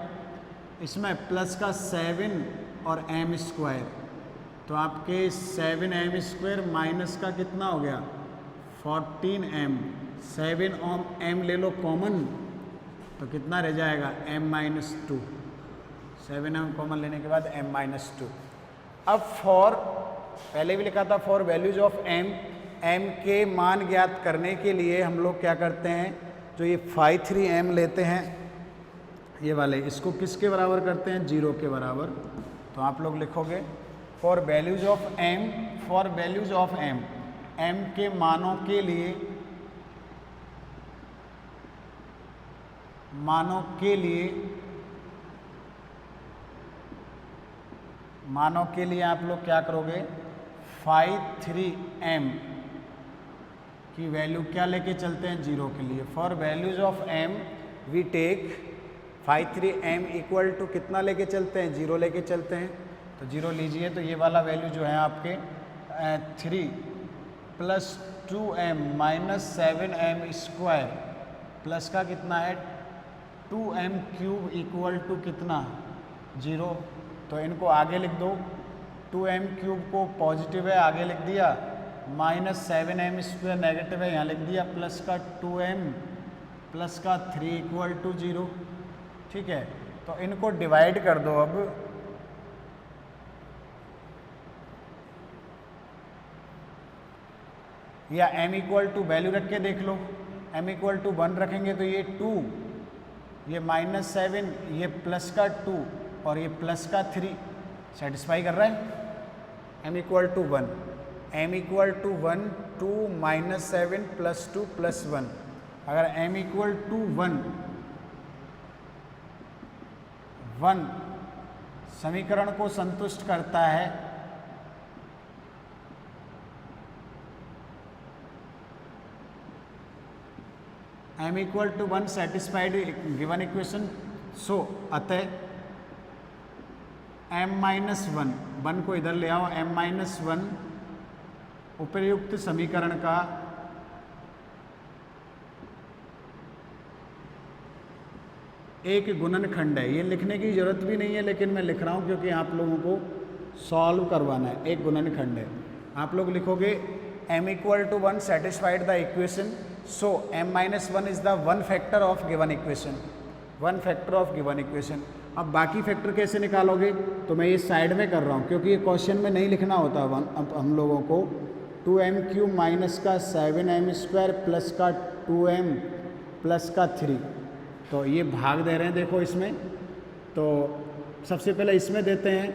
इसमें प्लस का 7 और m², तो आपके 7m² माइनस का कितना हो गया 14m, 7m ले लो कॉमन, तो कितना रह जाएगा m-2, 7m कॉमन लेने के बाद m-2। अब फॉर, पहले भी लिखा था for values of m m के मान ज्ञात करने के लिए हम लोग क्या करते हैं, जो ये phi 3m लेते हैं ये वाले, इसको किसके बराबर करते हैं, 0 के बराबर। तो आप लोग लिखोगे for values of m, for values of m के मानों के लिए, मानों के लिए आप लोग क्या करोगे, phi 3m की वैल्यू क्या लेके चलते हैं, 0 के लिए। For values of m we take phi 3m equal to कितना लेके चलते हैं, 0 लेके चलते हैं। तो 0 लीजिए, तो ये वाला वैल्यू जो है आपके 3 plus 2m minus 7m square plus का कितना है 2m क्यूब इक्वल टू कितना, 0। तो इनको आगे लिख दो, 2m क्यूब को पॉजिटिव है आगे लिख दिया, माइनस 7m स्क्वायर नेगेटिव है यहाँ लिख दिया, प्लस का 2m प्लस का 3 इक्वल टू 0। ठीक है, तो इनको डिवाइड कर दो अब, या m इक्वल टू वैल्यू रख के देख लो, m इक्वल टू 1 रखेंगे तो ये 2, ये माइनस 7, ये प्लस का 2 और ये प्लस का 3 सेटिस्फाई कर रहा है। m equal to 1, m equal to 1, 2 minus 7 plus 2 plus 1। अगर m इक्वल टू 1 समीकरण को संतुष्ट करता है, m equal to 1 satisfied given equation, so अतः m माइनस 1 को इधर ले आओ, m माइनस 1 उपर्युक्त समीकरण का एक गुणनखंड है। ये लिखने की जरूरत भी नहीं है, लेकिन मैं लिख रहा हूँ क्योंकि आप लोगों को सॉल्व करवाना है। एक गुणनखंड है, आप लोग लिखोगे m equal to 1 satisfied the equation, so m minus 1 is the one factor of given equation, one factor of given equation. अब बाकी फैक्टर कैसे निकालोगे, तो मैं ये साइड में कर रहा हूँ क्योंकि ये क्वेश्चन में नहीं लिखना होता अब हम लोगों को। 2m क्यूब माइनस का 7m स्क्वायर प्लस का 2m प्लस का 3, तो ये भाग दे रहे हैं देखो इसमें। तो सबसे पहले इसमें देते हैं,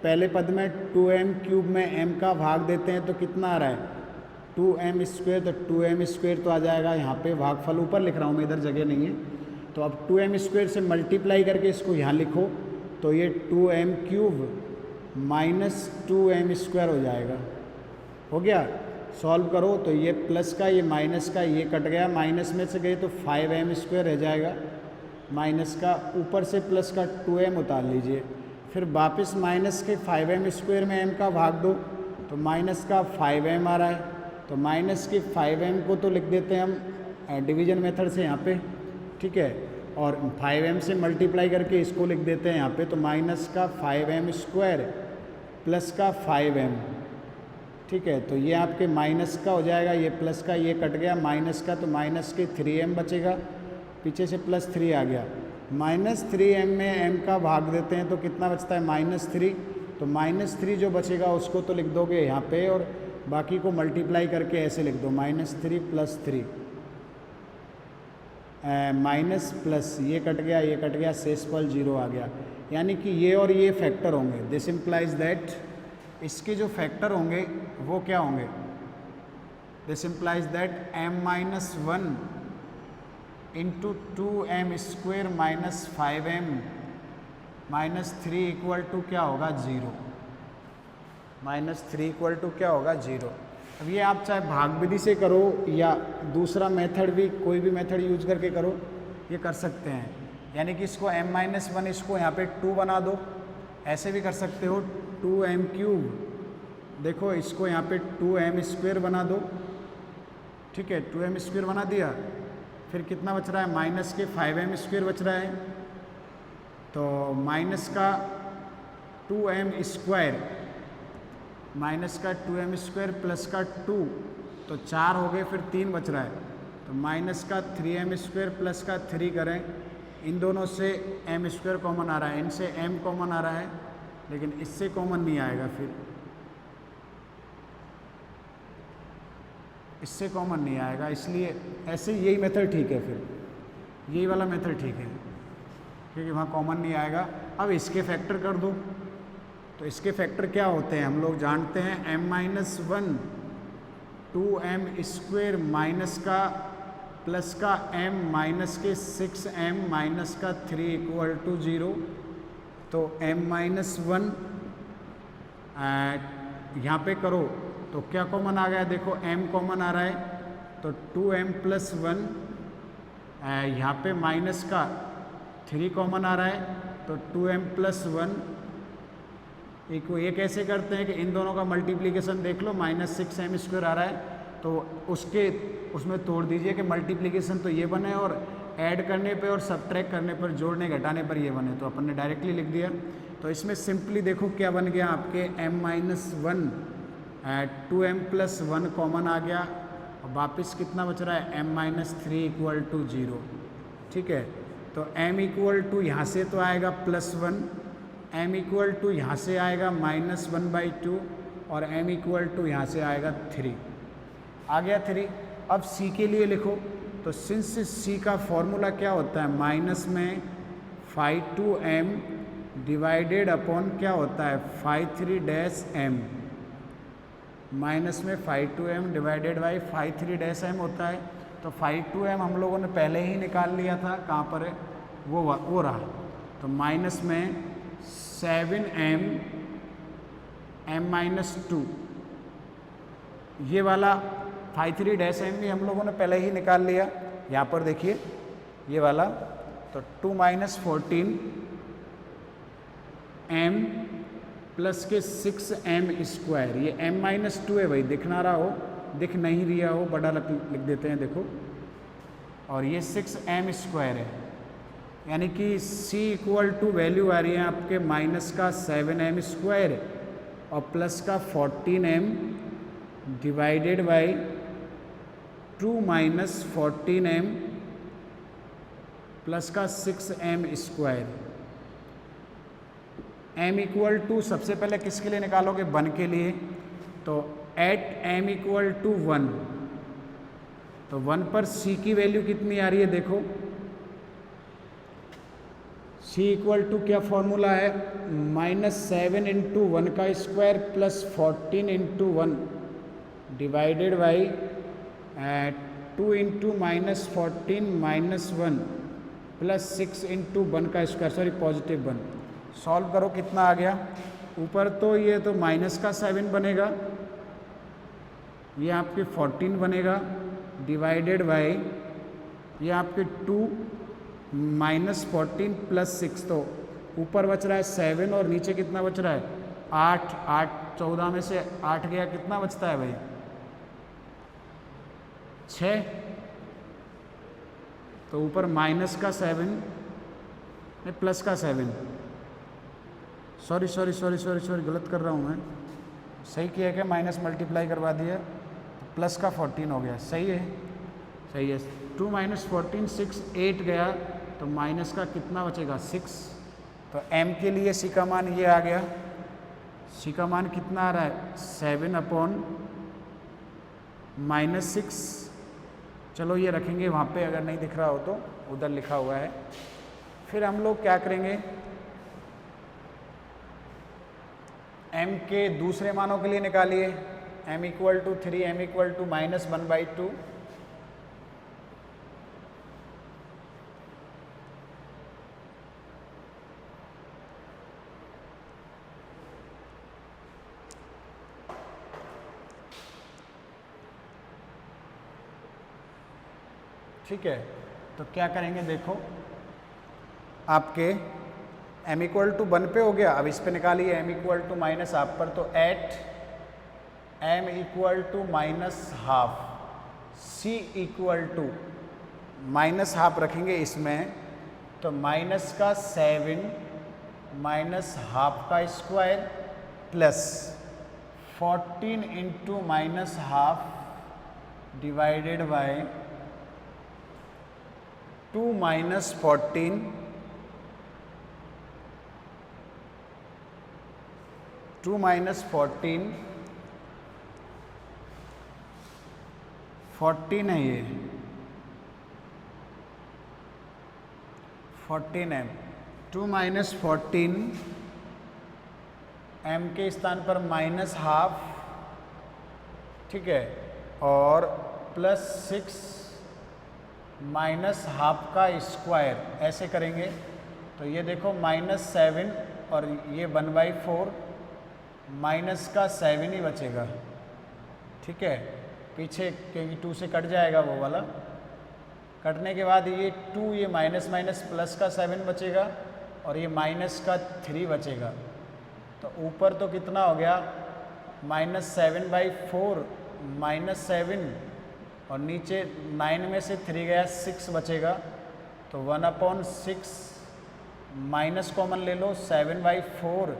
पहले पद में 2m क्यूब में m का भाग देते हैं तो कितना आ रहा है 2m स्क्वायर, तो 2m स्क्वायर तो आ जाएगा यहाँ पे, भागफल ऊपर लिख रहा हूँ मैं, इधर जगह नहीं है। तो अब 2m स्क्वायर से मल्टीप्लाई करके इसको यहाँ लिखो, तो ये 2m cube minus 2m square हो जाएगा। हो गया, सॉल्व करो तो ये प्लस का ये माइनस का ये कट गया, माइनस में से गए तो 5m स्क्वायर रह जाएगा, माइनस का ऊपर से प्लस का 2m उतार लीजिए, फिर वापस माइनस के 5m स्क्वायर में m का भाग दो तो माइनस का 5m आ रहा है। तो माइनस के 5m को तो लिख देते हैं हम डिवीजन मेथड से यहाँ पे, ठीक है, और 5m से मल्टीप्लाई करके इसको लिख देते हैं यहाँ पे, तो माइनस का 5m स्क्वायर प्लस का 5m, ठीक है। तो ये आपके माइनस का हो जाएगा, ये प्लस का ये कट गया, माइनस का तो माइनस के 3m बचेगा, पीछे से प्लस 3 आ गया, माइनस 3m में m का भाग देते हैं तो कितना बचता है -3, तो -3 जो बचेगा उसको तो लिख दोगे यहाँ पे, और बाकी को मल्टीप्लाई करके ऐसे लिख दो, -3 प्लस 3 माइनस प्लस ये कट गया, शेषफल 0 आ गया। यानी कि ये और ये फैक्टर होंगे, दिस इम्प्लाइज दैट इसके जो फैक्टर होंगे वो क्या होंगे, this implies that m minus 1 into 2m square minus 5m minus 3 equal to क्या होगा 0, -3 इक्वल टू क्या होगा 0। अब ये आप चाहे भाग विधि से करो या दूसरा मेथड भी, कोई भी मेथड यूज करके करो, ये कर सकते हैं। यानी कि इसको m माइनस 1 इसको यहाँ पे 2 बना दो, ऐसे भी कर सकते हो 2m क्यूब, देखो इसको यहाँ पे 2m स्क्वायर बना दो, ठीक है, 2m स्क्वायर बना दिया, फिर कितना बच रहा है माइनस के 5m स्क्वायर बच रहा है, तो माइनस का 2m स्क्वायर, माइनस का 2m स्क्वायर प्लस का 2, तो 4 हो गए, फिर 3 बच रहा है, तो माइनस का 3m स्क्वायर प्लस का 3 करें, इन दोनों से m स्क्वायर कॉमन आ रहा है, इनसे m कॉमन आ रहा है, लेकिन इससे कॉमन नहीं आएगा, फिर इससे कॉमन नहीं आएगा, इसलिए ऐसे यही मेथड ठीक है, फिर यही वाला मेथड ठीक है क्योंकि वहाँ कॉमन नहीं आएगा। अब इसके फैक्टर कर दो, तो इसके फैक्टर क्या होते हैं हम लोग जानते हैं, m-1 2m² माइनस का प्लस का m माइनस के 6m माइनस का 3 इक्वल टू 0। तो m-1 यहाँ पे करो तो क्या कॉमन आ गया, देखो m कॉमन आ रहा है, तो 2m+1 यहाँ पे माइनस का 3 कॉमन आ रहा है, तो 2m+1 ये कैसे करते हैं कि इन दोनों का मल्टीप्लिकेशन देख लो, -6m² आ रहा है तो उसमें तोड़ दीजिए कि मल्टीप्लिकेशन तो ये बने और ऐड करने पे और सब्ट्रैक्ट करने पर, जोड़ने घटाने पर ये बने, तो अपन ने डायरेक्टली लिख दिया। तो इसमें सिंपली देखो क्या बन गया आपके m-1 2m+1 कॉमन आ गया और वापस कितना बच रहा है m-3 इक्वल टू 0। ठीक है, तो m इक्वल टू यहाँ से तो आएगा +1, m इक्वल टू यहाँ से आएगा -1/2 और m इक्वल टू यहाँ से आएगा 3। आ गया 3। अब c के लिए लिखो, तो सिंस c का फॉर्मूला क्या होता है, माइनस में phi2m डिवाइडेड अपॉन क्या होता है phi3-m, माइनस में phi2m डिवाइडेड बाई phi3-m होता है। तो phi2m हम लोगों ने पहले ही निकाल लिया था, कहाँ पर है वो रहा, तो माइनस में 7m m-2, ये वाला phi3-m भी हम लोगों ने पहले ही निकाल लिया, यहाँ पर देखिए ये वाला, तो 2 - 14 m प्लस के 6m², ये m-2 है भाई, दिख ना रहा हो, दिख नहीं रहा हो, बड़ा लिख देते हैं देखो, और ये 6m² है, यानी कि c इक्वल टू वैल्यू आ रही है आपके माइनस का 7m² और प्लस का 14m divided by 2 - 14m plus का 6m²। m इक्वल टू सबसे पहले किसके लिए निकालोगे, 1 के लिए, तो एट m इक्वल टू 1, तो 1 पर c की वैल्यू कितनी आ रही है देखो, c इक्वल टू क्या फॉर्मूला है, -7 × 1 का square plus 14 × 1 divided by 2 × -14 - 1 plus 6 × 1 का स्क्वायर, सॉरी +1। सॉल्व करो कितना आ गया, ऊपर तो ये तो माइनस का 7 बनेगा, ये आपके 14 बनेगा डिवाइडेड बाई ये आपके 2 - 14 प्लस 6, तो ऊपर बच रहा है 7 और नीचे कितना बच रहा है 8। 14 में से 8 गया, कितना बचता है भाई 6, तो ऊपर माइनस का 7 नहीं प्लस का 7, सॉरी गलत कर रहा हूँ मैं, सही किया क्या, माइनस मल्टीप्लाई करवा दिया, प्लस का 14 हो गया, सही है 2 - 14 6 8 गया, तो माइनस का कितना बचेगा 6। तो m के लिए c का मान ये आ गया, c का मान कितना आ रहा है 7/-6। चलो ये रखेंगे वहाँ पे, अगर नहीं दिख रहा हो तो उधर लिखा हुआ है। फिर हम लोग क्या करेंगे, m के दूसरे मानों के लिए निकालिए, m equal to 3, m equal to -1/2, ठीक है। तो क्या करेंगे देखो, आपके m इक्वल टू 1 पे हो गया, अब इस पे निकालिए m equal to minus half पर, तो at m equal to -½ c equal to -½ रखेंगे इसमें, तो माइनस का 7 -½ का स्क्वायर प्लस 14 × -½ डिवाइडेड बाय 2 - 14 2 - 14 14 है ये, 14m। 2 माइनस 14 m के स्थान पर माइनस हाफ, ठीक है, और प्लस 6 माइनस हाफ का स्क्वायर, ऐसे करेंगे तो ये देखो -7 और ये 1/4, माइनस का 7 ही बचेगा, ठीक है, पीछे क्योंकि 2 से कट जाएगा वो वाला, कटने के बाद ये 2, ये माइनस माइनस प्लस का 7 बचेगा और ये माइनस का 3 बचेगा। तो ऊपर तो कितना हो गया -7/4 -7 और नीचे 9 में से 3 गया 6 बचेगा, तो 1/6 माइनस कॉमन ले लो, 7/4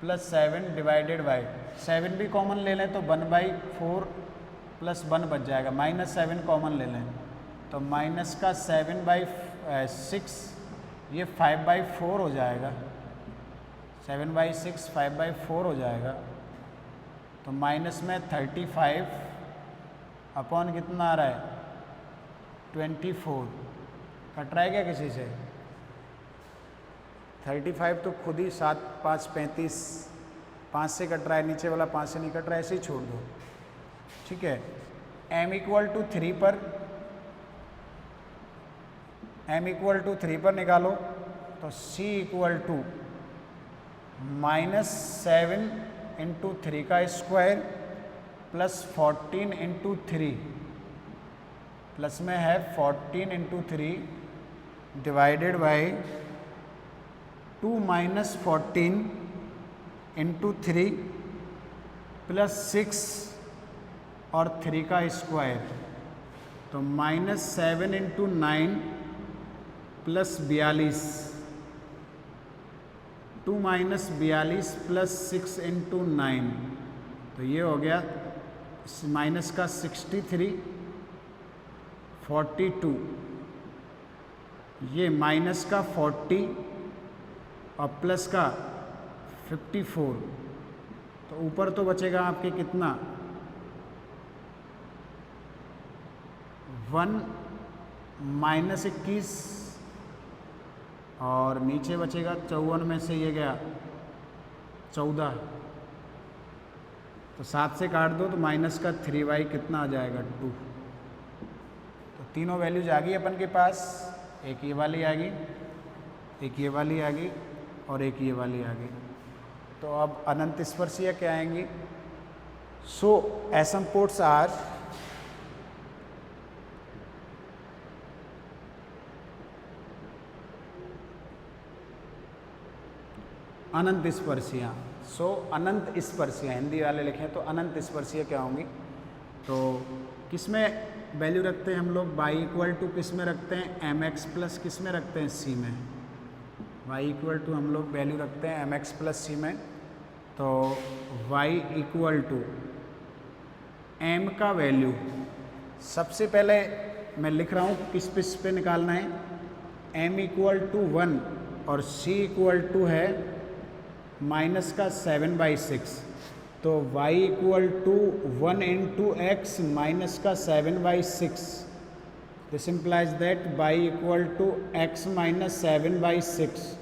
प्लस 7 डिवाइडेड बाई 7 भी कॉमन ले लें तो 1/4 प्लस 1 बच जाएगा, -7 कॉमन ले लें तो माइनस का 7/6 ये 5/4 हो जाएगा, 7/6 5/4 हो जाएगा। तो माइनस में 35 अपॉन कितना आ रहा है 24, कट रहा है क्या किसी से? 35 तो खुद ही 7 5 35, 5 से कट रहा है, नीचे वाला 5 से नहीं कट रहा है, ऐसे ही छोड़ दो, ठीक है। m = 3 पर, m = 3 पर निकालो तो c = -7 × 3 का स्क्वायर प्लस 14 × 3, प्लस में है 14 × 3 डिवाइडेड बाई 2 - 14 × 3 प्लस 6 और 3 का स्क्वायर, तो -7 × 9 प्लस 42, 2 - 42 प्लस 6 × 9, तो ये हो गया माइनस का 63, 42, ये माइनस का 40 और प्लस का 54, तो ऊपर तो बचेगा आपके कितना 1 - 21 और नीचे बचेगा 54 में से ये गया 14, तो 7 से काट दो तो माइनस का 3y कितना आ जाएगा 2। तो तीनों वैल्यूज आ गई अपन के पास, एक ये वाली आ गई, एक ये वाली आ गई और एक ये वाली आ गई। तो अब अनंत स्पर्शियाँ क्या आएंगी? सो एसिम्पोट्स आर अनंत स्पर्शियाँ। सो अनंत स्पर्शियाँ, हिंदी वाले लिखें तो अनंत स्पर्शियाँ क्या होंगी? तो किस में वैल्यू रखते हैं हम लोग? y = किस में रखते हैं? mx प्लस किस में रखते हैं? c में। y = हम लोग वैल्यू रखते हैं mx प्लस c में। तो y = m का वैल्यू सबसे पहले मैं लिख रहा हूँ किस पे निकालना है, m = 1 और c = है माइनस का 7/6, तो y = 1 × x माइनस का 7/6, this implies that y = x - 7/6,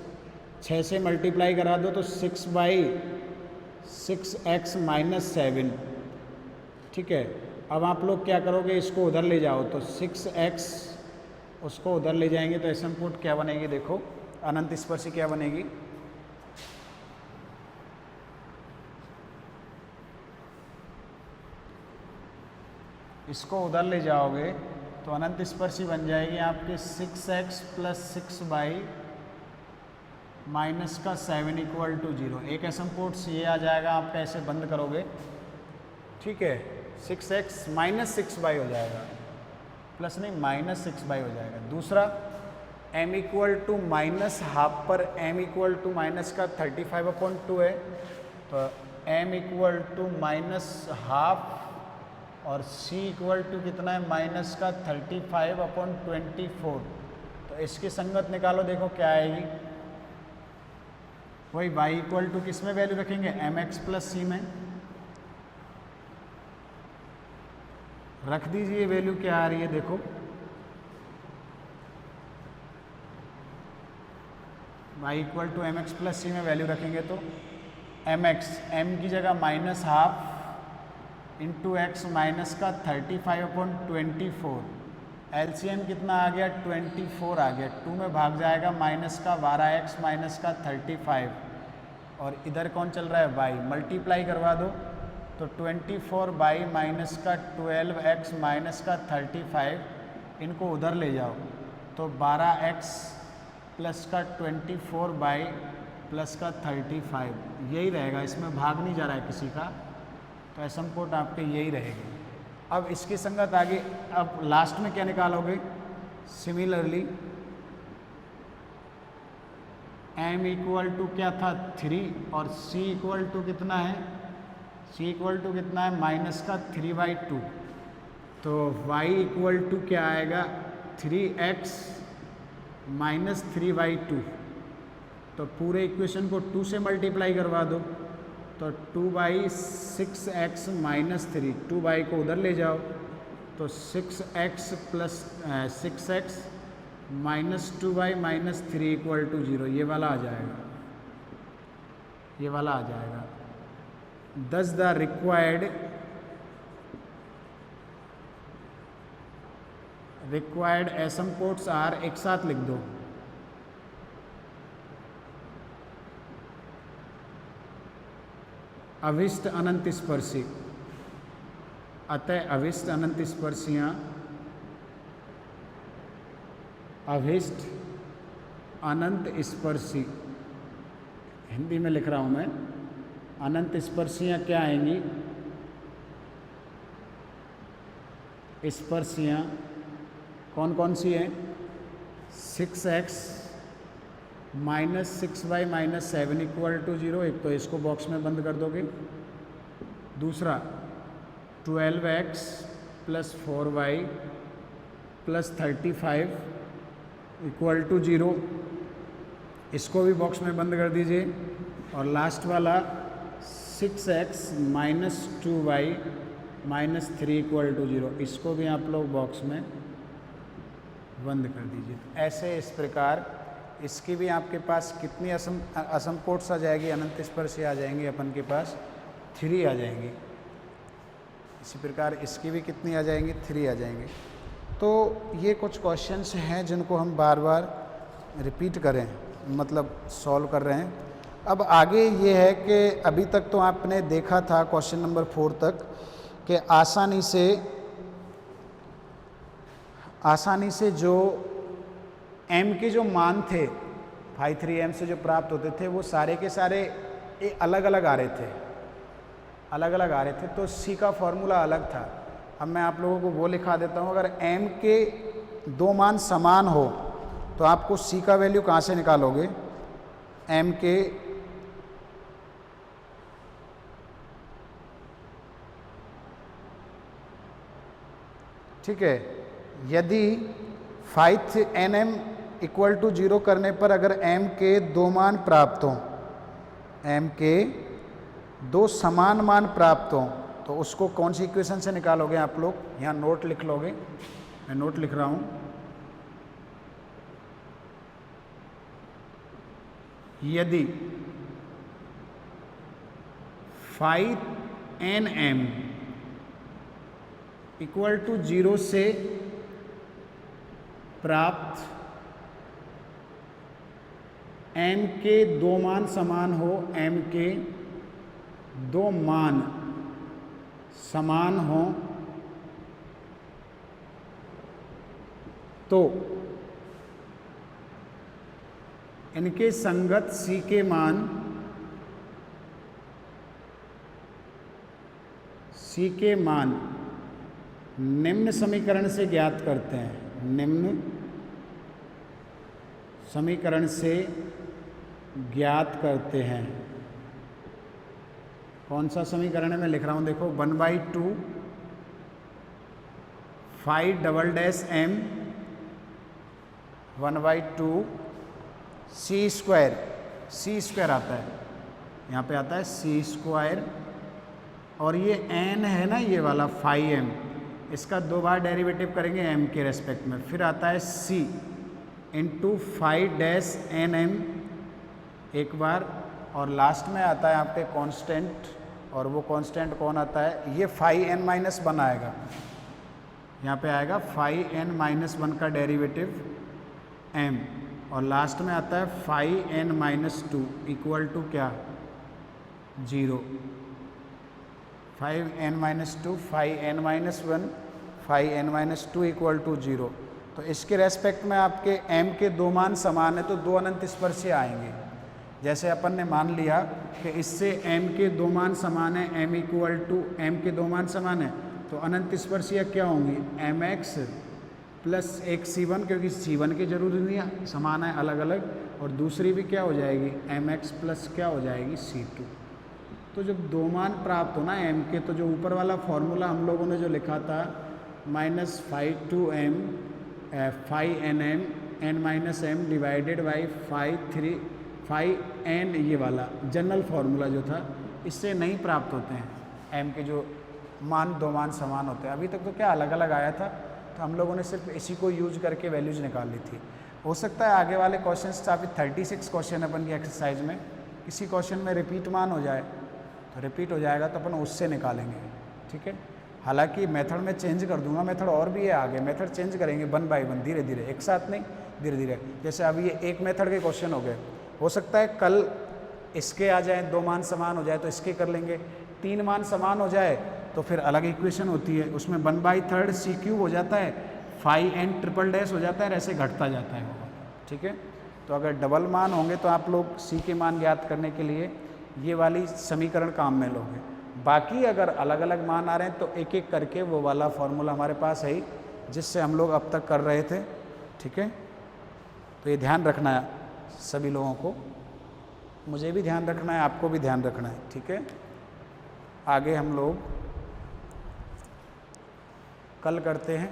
6 से मल्टीप्लाई करा दो तो 6/6x - 7, ठीक है। अब आप लोग क्या करोगे, इसको उधर ले जाओ तो 6x उसको उधर ले जाएंगे तो एसिम्पोट क्या बनेगी? देखो अनंत स्पर्शी क्या बनेगी? इसको उधर ले जाओगे तो अनंत स्पर्शी बन जाएगी आपके 6x + 6y माइनस का 7 = 0। एक एसिम्पोट ये आ जाएगा आपका, ऐसे बंद करोगे, ठीक है, 6x - 6y हो जाएगा, प्लस नहीं -6y हो जाएगा। दूसरा m = -½ पर m = माइनस का 35/2 है, तो m = -½ और c = कितना है माइनस का 35/24, तो इसकी संगत निकालो, देखो क्या आएगी। वही y = किस में वैल्यू रखेंगे? mx प्लस c में। रख दीजिए वैल्यू क्या आ रही है देखो, y equal to m x plus c में वैल्यू रखेंगे तो एम एक्स, एम की जगह minus half into x minus का 35/24, एलसीएम कितना आ गया 24 आ गया, 2 में भाग जाएगा माइनस का 12x माइनस का 35, और इधर कौन चल रहा है y, मल्टीप्लाई करवा दो तो 24 माइनस का 12x माइनस का 35, इनको उधर ले जाओ तो 12x प्लस का 24 प्लस का 35, यही रहेगा, इसमें भाग नहीं जा रहा है किसी का, तो एसिम्पोट आपके यही रहेगी। अब इसकी संगत आगे, अब लास्ट में क्या निकालोगे, सिमिलरली m इक्वल टू क्या था 3 और c इक्वल टू कितना है, c इक्वल टू कितना है माइनस का 3/2, तो y इक्वल टू क्या आएगा 3x माइनस 3/2, तो पूरे इक्वेशन को 2 से मल्टीप्लाई करवा दो तो 2/6x माइनस 3, 2y को उधर ले जाओ तो 6x plus 6x minus 2y minus 3 equal to 0, ये वाला आ जाएगा, ये वाला आ जाएगा। Thus the required asymptotes are, एक साथ लिख दो, अभिष्ट अनंत स्पर्शी, अतः अभिष्ट अनंत स्पर्शियाँ, अभिष्ट अनंत स्पर्शी, हिंदी में लिख रहा हूँ मैं, अनंत स्पर्शियाँ क्या आएंगी, स्पर्शियाँ कौन कौन सी हैं, 6x minus 6y minus 7 equal to 0, एक तो इसको बॉक्स में बंद कर दोगे, दूसरा 12x plus 4y plus 35 equal to 0, इसको भी बॉक्स में बंद कर दीजिए, और लास्ट वाला 6x minus 2y minus 3 equal to 0, इसको भी आप लोग बॉक्स में बंद कर दीजिए। ऐसे इस प्रकार इसकी भी आपके पास कितनी असमकोट्स आ जाएगी, अनंत स्पर्शी आ जाएंगी अपन के पास 3 आ जाएंगी। इसी प्रकार इसकी भी कितनी आ जाएंगी, 3 आ जाएंगी। तो ये कुछ क्वेश्चंस हैं जिनको हम बार बार रिपीट करें, मतलब सॉल्व कर रहे हैं। अब आगे ये है कि अभी तक तो आपने देखा था क्वेश्चन नंबर 4 तक कि आसानी से जो m के जो मान थे 5-3m से जो प्राप्त होते थे वो सारे के सारे अलग अलग आ रहे थे, तो c का फॉर्मूला अलग था। अब मैं आप लोगों को वो लिखा देता हूँ, अगर m के 2 मान समान हो तो आपको c का वैल्यू कहाँ से निकालोगे, m के ठीक है, यदि 5nm इक्वल टू 0 करने पर अगर m के 2 मान प्राप्त हों, m के 2 समान मान प्राप्त हों, तो उसको कौन सी इक्वेशन से निकालोगे आप लोग, यहाँ नोट लिख लोगे, मैं नोट लिख रहा हूँ। यदि 5nm इक्वल टू 0 से प्राप्त m के 2 मान समान हो, m के 2 मान समान हो, तो इनके संगत c के मान निम्न समीकरण से ज्ञात करते हैं, निम्न समीकरण से ज्ञात करते हैं। कौन सा समीकरण है मैं लिख रहा हूँ, देखो 1/2 5" m 1/2 c स्क्वायर आता है, यहाँ पे आता है c स्क्वायर, और ये n है ना, ये वाला 5m, इसका 2 बार डेरिवेटिव करेंगे m के रेस्पेक्ट में, फिर आता है c into 5 dash N M एक बार, और लास्ट में आता है आपके कांस्टेंट, और वो कांस्टेंट कौन आता है, ये 5n-1 आएगा, यहाँ पे आएगा 5n-1 का डेरिवेटिव m, और लास्ट में आता है 5n-2 इक्वल टू क्या, 0। 5n-2 5n-1 5n-2 equal to 0। तो इसके रेस्पेक्ट में आपके m के 2 मान समान है तो 2 अनंत स्पर्शीय आएंगे। जैसे अपन ने मान लिया कि इससे m के 2 मान समान है, m इक्वल टू m के 2 मान समान है, तो अनंत स्पर्शीय क्या होंगी, mx प्लस एक c1, क्योंकि c1 के जरूरी नहीं है, समान है अलग अलग, और दूसरी भी क्या हो जाएगी, mx प्लस क्या हो जाएगी, c2। तो जब 2 मान प्राप्त हो ना m के, तो जो ऊपर वाला फॉर्मूला हम लोगों ने जो लिखा था -5m 5nm n-m divided by 5n, ये वाला जनरल फार्मूला जो था, इससे नहीं प्राप्त होते हैं m के जो मान 2 मान समान होते हैं। अभी तक तो क्या अलग अलग आया था, तो हम लोगों ने सिर्फ इसी को यूज करके वैल्यूज निकाल ली थी। हो सकता है आगे वाले क्वेश्चंस काफ़ी 36 क्वेश्चन अपन की एक्सरसाइज में किसी क्वेश्चन में रिपीट मान हो जाए, तो रिपीट हो जाएगा तो अपन उससे निकालेंगे, ठीक है। हालांकि मेथड में चेंज कर दूंगा, मेथड और भी है आगे, मेथड चेंज करेंगे 1 बाय 1 धीरे धीरे, एक साथ नहीं, धीरे धीरे। जैसे अभी ये एक मेथड के क्वेश्चन हो गए, हो सकता है कल इसके आ जाए, 2 मान समान हो जाए तो इसके कर लेंगे, 3 मान समान हो जाए तो फिर अलग इक्वेशन होती है, उसमें 1/3 c³ हो जाता है, 5n ट्रिपल डैश हो जाता है, ऐसे घटता जाता है वो, ठीक है। तो अगर डबल मान होंगे तो आप लोग c के मान ज्ञात करने के लिए ये वाली समीकरण काम में लोगे। बाकी अगर अलग अलग मान आ रहे हैं तो एक एक करके वो वाला फॉर्मूला हमारे पास है ही, जिससे हम लोग अब तक कर रहे थे, ठीक है। तो ये ध्यान रखना है सभी लोगों को, मुझे भी ध्यान रखना है, आपको भी ध्यान रखना है, ठीक है। आगे हम लोग कल करते हैं।